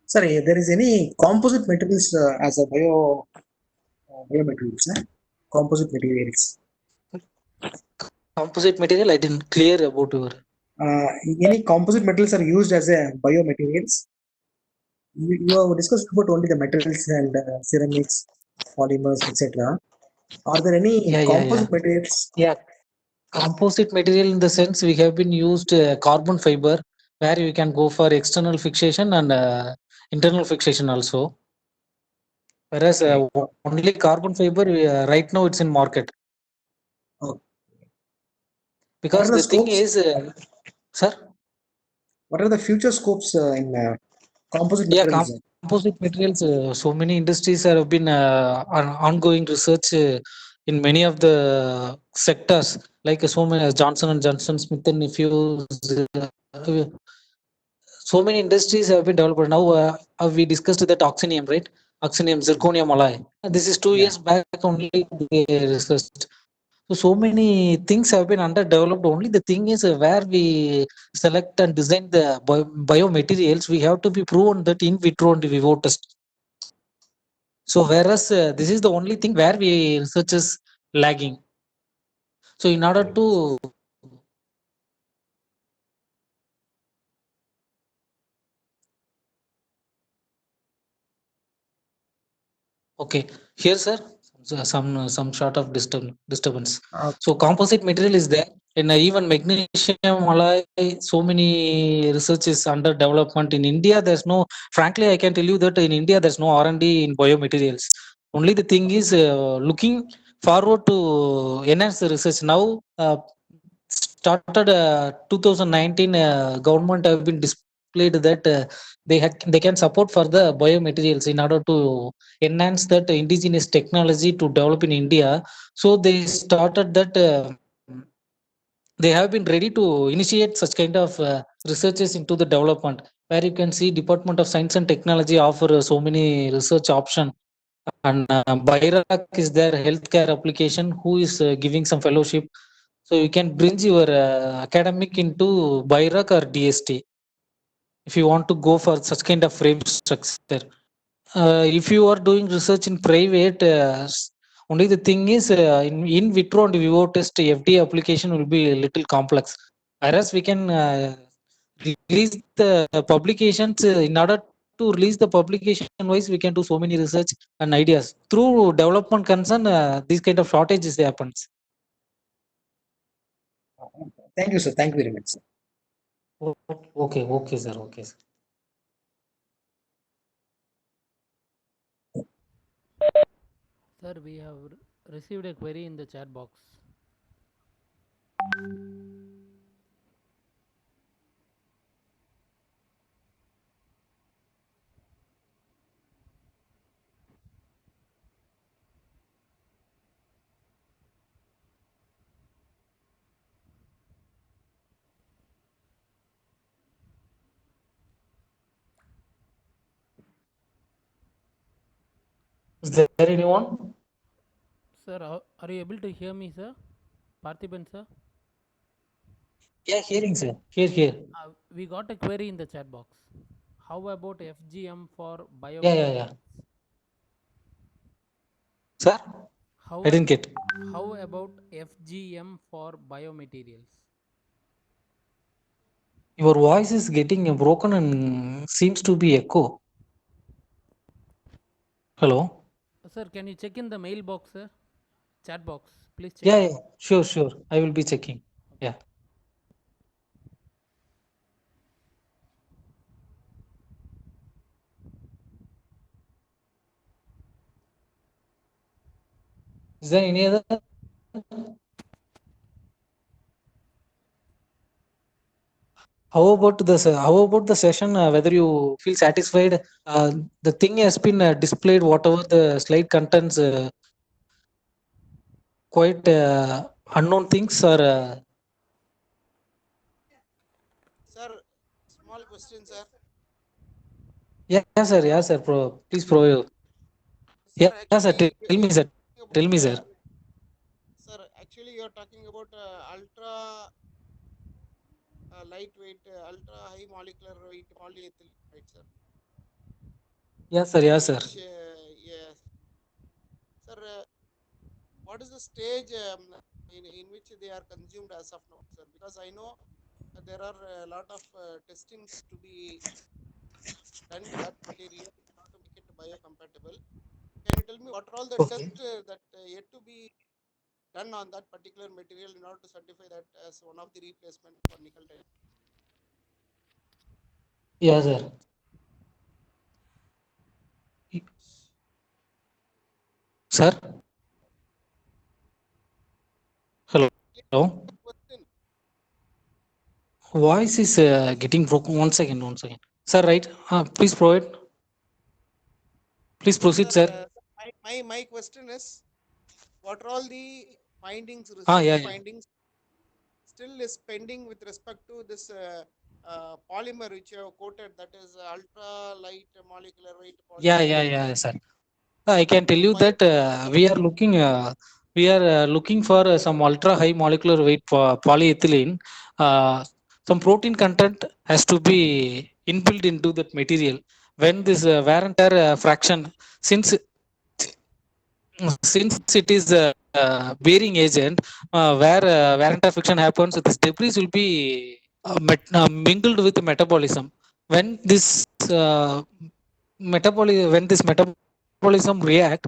Sir, there is any composite materials as a biomaterials, sir? Composite materials. Composite material, I didn't clear about your. Uh, any composite materials are used as a biomaterials? You have discussed about only the metals and ceramics, polymers, etc. Are there any composite materials? Yeah, composite material in the sense we have been used carbon fiber where you can go for external fixation and internal fixation also. Whereas Okay. only carbon fiber right now it's in market. Okay. What Because are the the thing scopes? is, sir. What are the future scopes in composite Yeah, materials? composite materials. So many industries have been ongoing research in many of the sectors, like so many Johnson and Johnson, Smith and Nephews. So many industries have been developed. Now we discussed that oxonium, right? Oxonium, zirconium alloy. This is 2 years back only they researched. So many things have been underdeveloped. Only the thing is where we select and design the biomaterials, we have to be proven that in vitro and vivo test. So whereas this is the only thing where we research is lagging. So in order to okay, here sir, some sort of disturbance. So composite material is there, and even magnesium alloy. So many research is under development in India. There's no, frankly, I can tell you that in India there's no R&D in biomaterials. Only the thing is looking forward to enhance the research now. Started 2019, government have been displayed that they can support for the biomaterials in order to enhance that indigenous technology to develop in India. So they started that they have been ready to initiate such kind of researches into the development, where you can see Department of Science and Technology offer so many research option. And BIRAC is their healthcare application who is giving some fellowship. So you can bring your academic into BIRAC or DST. if you want to go for such kind of frame structure. If you are doing research in private, only the thing is in vitro and vivo test FDA application will be a little complex. Whereas we can release the publications in order to release the publication wise, we can do so many research and ideas. Through development concern, these kind of shortages happens. Thank you, sir. Thank you very much, sir. Okay, sir. Okay, sir. Sir, we have received a query in the chat box. Is there anyone? Sir, are you able to hear me, sir? Parthiban, sir? Yeah, hearing, sir. Here. We got a query in the chat box. How about FGM for bio? Yeah. Sir, How I didn't get. How about FGM for biomaterials? Your voice is getting broken and seems to be echo. Hello? Sir, can you check in the mailbox, sir? Chat box, please check. Yeah. Sure. I will be checking. Yeah. Is there any other? How about the session? Whether you feel satisfied? The thing has been displayed. Whatever the slide contents, quite unknown things or. Sir, small question, sir. Yeah, sir. Please provide. Sir, Yeah, sir. actually, Tell me, sir. Tell me, sir. Sir, actually, you're talking about ultra lightweight, ultra high molecular weight polyethylene, right, sir? Yeah, sir. Which, yes. Sir, what is the stage in which they are consumed as of now, sir? Because I know there are a lot of testings to be done with that material in order to make it biocompatible. Can you tell me what are all the tests that yet to be done on that particular material in order to certify that as one of the replacement for nickel titanium? Yeah, sir. Sir? Hello? Question. Voice is getting broken. One second. Sir, right? Please provide. Please proceed, sir. My question is, what are all the findings, Yeah. findings still is pending with respect to this polymer which you have quoted, that is ultra light molecular weight polymer? Yeah, sir. I can tell you that we are looking for some ultra high molecular weight polyethylene. Some protein content has to be inbuilt into that material. When this wear and tear fraction, since it is a bearing agent, where wear and tear friction happens, this debris will be mingled with metabolism. When this metabolism react,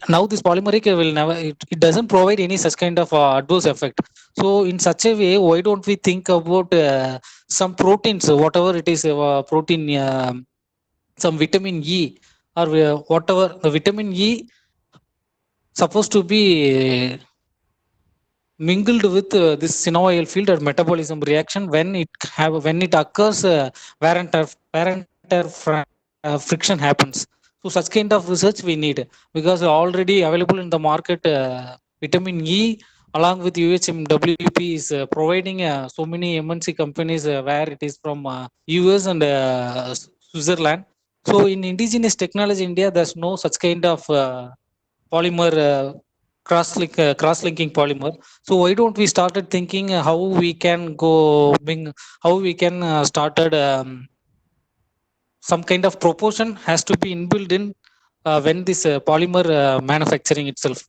now this polymeric will never, it doesn't provide any such kind of adverse effect. So in such a way, why don't we think about some proteins, whatever it is, protein, some vitamin E or whatever the vitamin E supposed to be mingled with this synovial field or metabolism reaction when it occurs, wear and tear friction happens. So such kind of research we need, because already available in the market, vitamin E along with UHMWP is providing so many MNC companies where it is from US and Switzerland. So in indigenous technology India, there's no such kind of polymer cross-linking polymer. So why don't we started thinking how we can started some kind of proportion has to be inbuilt in when this polymer manufacturing itself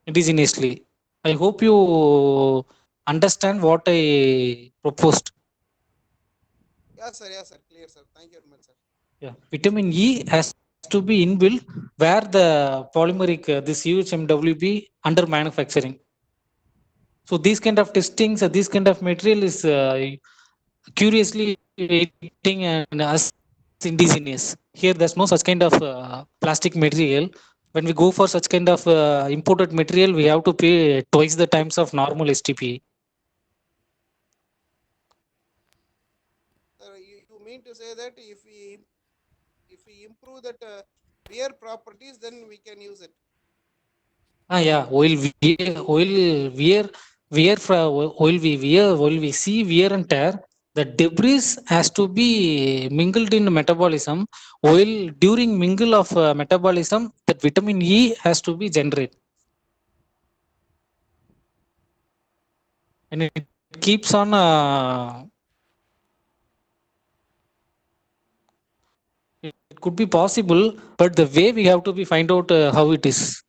indigenously. I hope you understand what I proposed. Yeah, sir. Yeah, sir. Clear, sir. Thank you very much, sir. Yeah, vitamin E has to be inbuilt where the polymeric this UHMWB under manufacturing. So these kind of testings, this kind of material is curiously waiting and as indigenous. Here there's no such kind of plastic material. When we go for such kind of imported material, we have to pay twice the times of normal STP. Sir, you mean to say that if we improve that wear properties, then we can use it. Yeah, while we see wear and tear, the debris has to be mingled in metabolism. While during mingle of metabolism, that vitamin E has to be generated, and it keeps on. It could be possible, but the way we have to be find out how it is.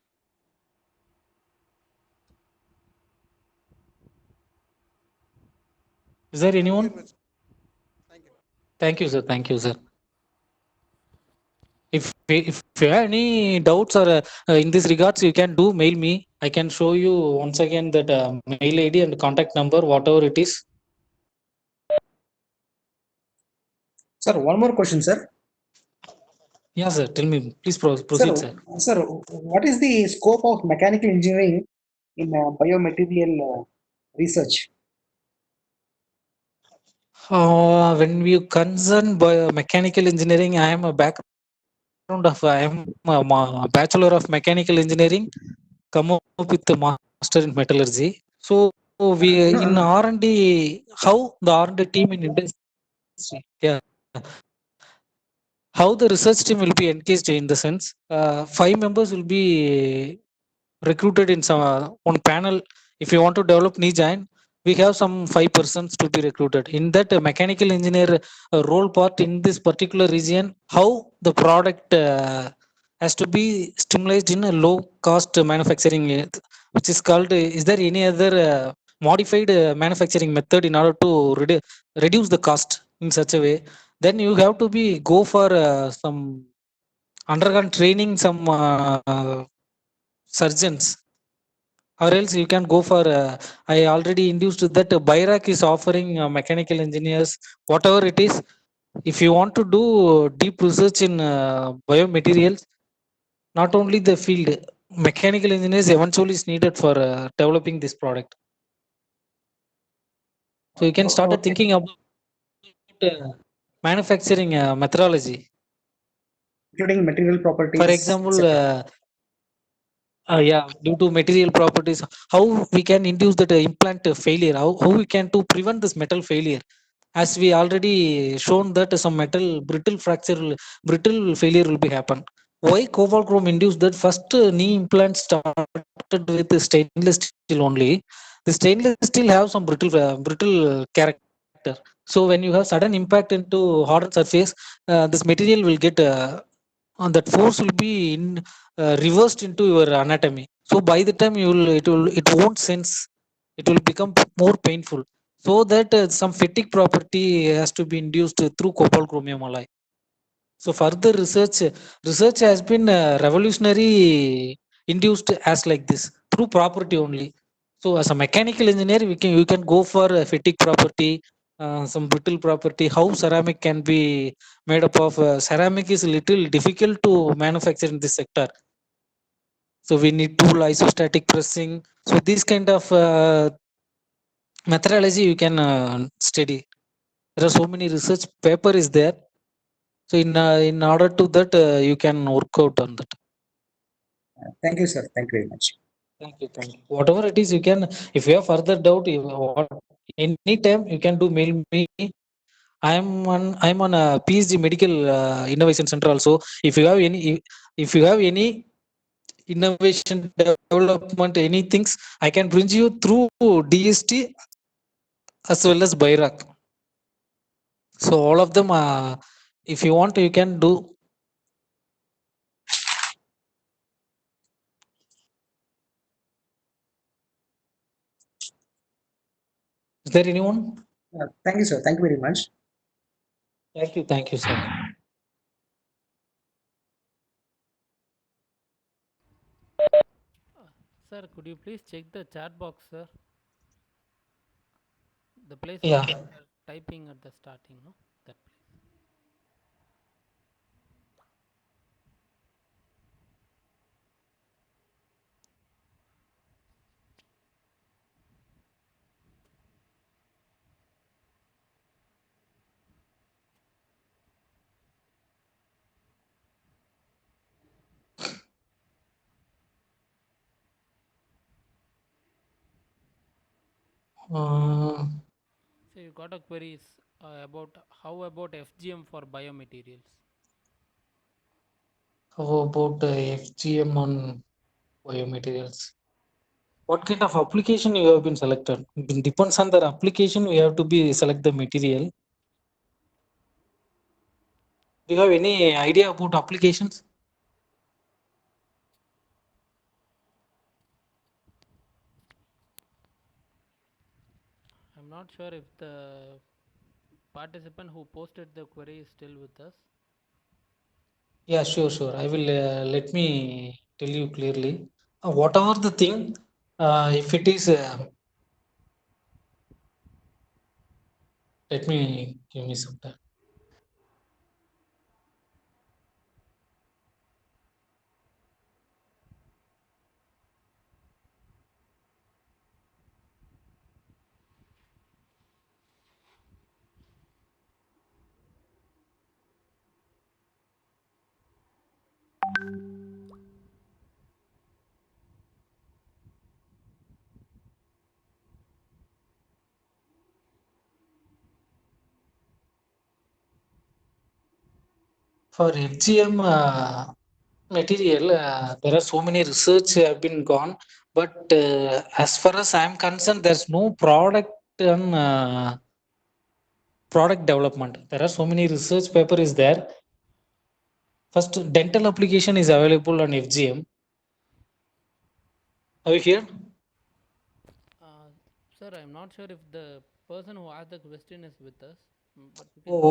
Is there Thank you anyone? very much. Thank you. Thank you, sir. Thank you, sir. If you have any doubts or in this regards, you can do mail me. I can show you once again that mail ID and contact number, whatever it is. Sir, one more question, sir. Yeah, sir. Tell me, please proceed, sir. Sir, what is the scope of mechanical engineering in biomaterial research? When we concern mechanical engineering, I am a background of I am a bachelor of mechanical engineering, come up with a master in metallurgy. So we in R&D, how the R&D team in industry, yeah, how the research team will be engaged in the sense, 5 members will be recruited in some one panel. If you want to develop Nijain, we have some 5 persons to be recruited in that mechanical engineer role part in this particular region. How the product has to be stimulated in a low cost manufacturing, which is called, is there any other modified manufacturing method in order to reduce the cost in such a way? Then you have to be go for some undergone training, some surgeons, or else you can go for I already induced that Bayrak is offering mechanical engineers, whatever it is. If you want to do deep research in biomaterials, not only the field, mechanical engineers eventually is needed for developing this product. So you can start Okay. thinking about manufacturing methodology. Including material properties, For example, etc. yeah, due to material properties, how we can induce that implant failure, how we can to prevent this metal failure. As we already shown that some metal brittle failure will be happen. Why cobalt chrome induced that? First knee implant started with stainless steel only. The stainless steel have some brittle character. So when you have sudden impact into hardened surface, this material will get that force will be reversed into your anatomy. So by the time it won't sense, it will become more painful. So that some fatigue property has to be induced through cobalt chromium alloy. So further research has been revolutionary, induced as like this through property only. So as a mechanical engineer, you can go for fatigue property, some brittle property, how ceramic can be made up of. Ceramic is little difficult to manufacture in this sector. So we need tool isostatic pressing. So this kind of methodology you can study. There are so many research paper is there. So in order to that, you can work out on that. Thank you, sir. Thank you very much. Thank you. Thank you. Whatever it is, you can. If you have further doubt, anytime you can do mail me. I'm on a PhD Medical Innovation Center also. If you have any innovation development, any things, I can bring you through DST as well as Bayrak. So all of them If you want, you can do. Is there anyone? Thank you, sir. Thank you very much. Thank you, sir. Sir, could you please check the chat box, sir? The place Yeah. where you are typing at the starting, no? That place. So you got a queries about how about FGM for biomaterials? How about FGM on biomaterials? What kind of application you have been selected? It depends on the application. We have to be select the material. Do you have any idea about applications? I'm not sure if the participant who posted the query is still with us. Yeah, sure. I will let me tell you clearly. Whatever the thing, if it is, let me give me some time. For FGM material, there are so many research have been gone, but as far as I'm concerned, there's no product on product development. There are so many research paper is there. First, dental application is available on FGM. Have you heard? Sir, I'm not sure if the person who asked the question is with us, but you can Oh,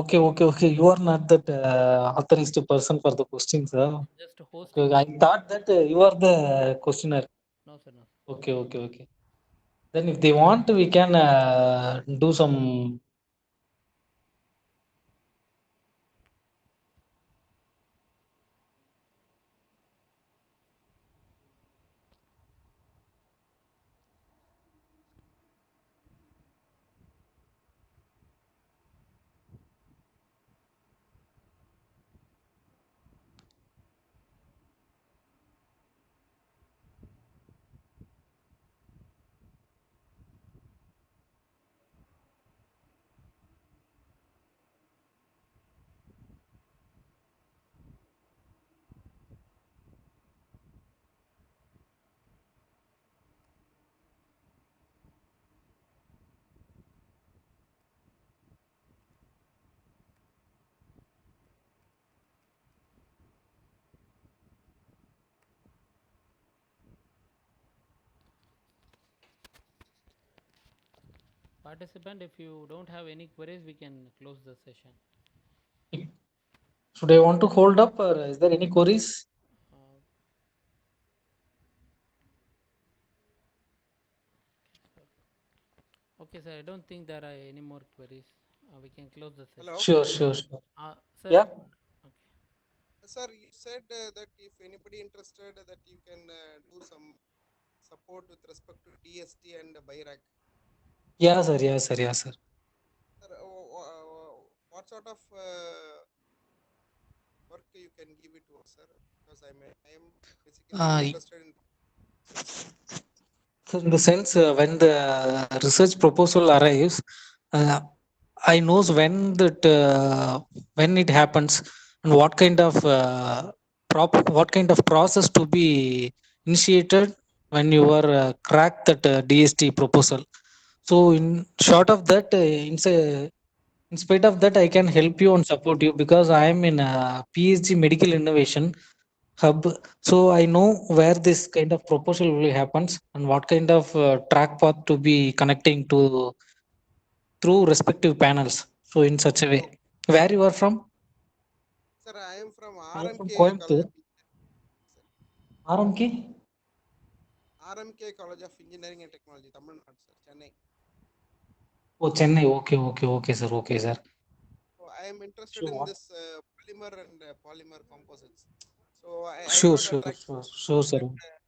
okay. You are not that authorized person for the questions. just Okay, hosting. I thought that you are the questioner. No, sir, no. Okay. Then if they want, we can do some. Participant, if you don't have any queries, we can close the session. Should I want to hold up, or is there any queries? Uh, okay, sir, I don't think there are any more queries. We can close the session. Hello. Sure. Sir, Yeah. okay. Sir, you said that if anybody interested that you can do some support with respect to DST and BIRAC. Yeah, sir. Sir, what sort of work you can give it to us, sir? Because I am basically Uh, interested in. So in the sense, when the research proposal arrives, uh, I knows when it happens and what kind of process to be initiated when you are crack that DST proposal. So in short of that, In spite of that, I can help you and support you because I am in PSG Medical Innovation Hub. So I know where this kind of proposal really happens and what kind of track path to be connecting to through respective panels. So in such a way, where you are from? Sir, I am from I am from RMK Coimbatore. College. RMK? RMK College of Engineering and Technology, Tamil Nadu, sir, Chennai. Oh, Chennai. Okay, sir. Okay, sir. So I am interested Sure. in What? this polymer and polymer composites. So I Sure, got sure, attracted sure, to sure, sir. that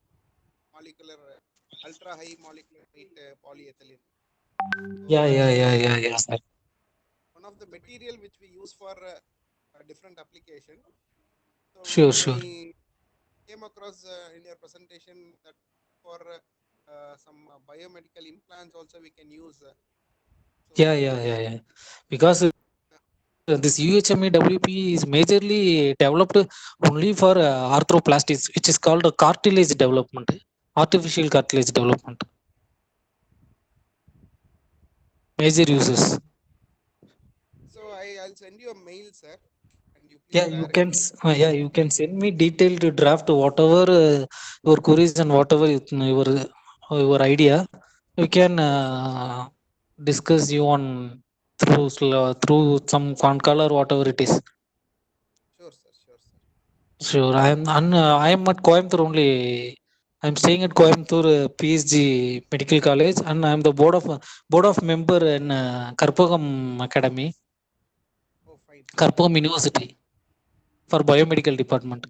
molecular, ultra high molecular weight polyethylene. So Yeah, sir. one of the material which we use for a different application. So Sure, when sure. I came across in your presentation that for some biomedical implants also we can use. So Yeah. Because this UHME WP is majorly developed only for arthroplastics, which is called cartilage development, artificial cartilage development. Major uses. so I'll send you a mail, sir, and you please Yeah, direct me. you can send me detailed draft whatever your queries and whatever your idea. We can discuss you on through some con call or whatever it is. Sure, sir. Sure, sir. Sure, I am at Coimbatore only. I'm staying at Coimbatore PSG Medical College, and I'm the board of member in Karpagam Academy, Oh, fine. Karpagam University for biomedical department.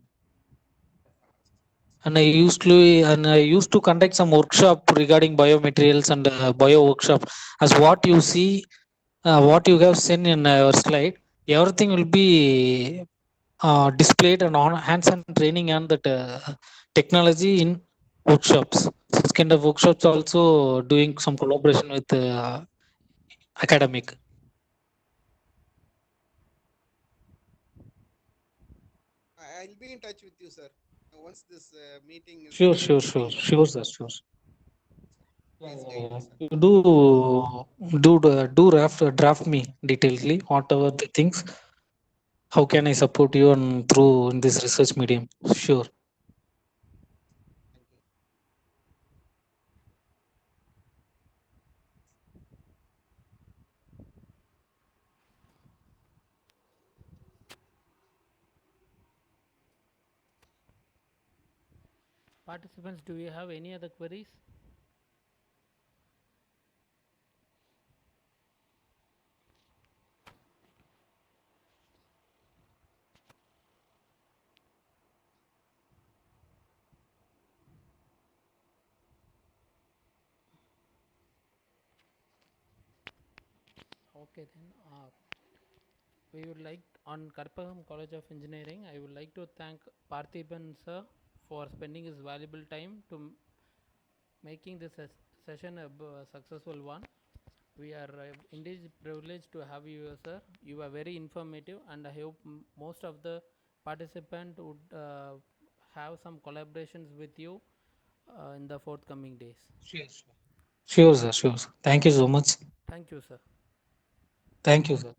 And I used to conduct some workshop regarding biomaterials and bio workshop. As what you see, what you have seen in your slide, everything will be displayed and on hands-on training and that technology in workshops. Such kind of workshops also doing some collaboration with academic. I'll be in touch with you, sir. Once this meeting is Sure, done, sure, we'll sure, take up. sure, sir, sure. Please guide me, sir. You do draft me detailedly whatever the things. How can I support you on through in this research medium? Sure. Thank you. Participants, do you have any other queries? Okay, then. We would like, on Karpagam College of Engineering, I would like to thank Parthiban sir for spending his valuable time to making this session a successful one. We are indeed privileged to have you here, sir. You are very informative, and I hope most of the participants would have some collaborations with you in the forthcoming days. Sure, sir. Sure, sir. Thank you so much. Thank you, sir. Thank you, sir.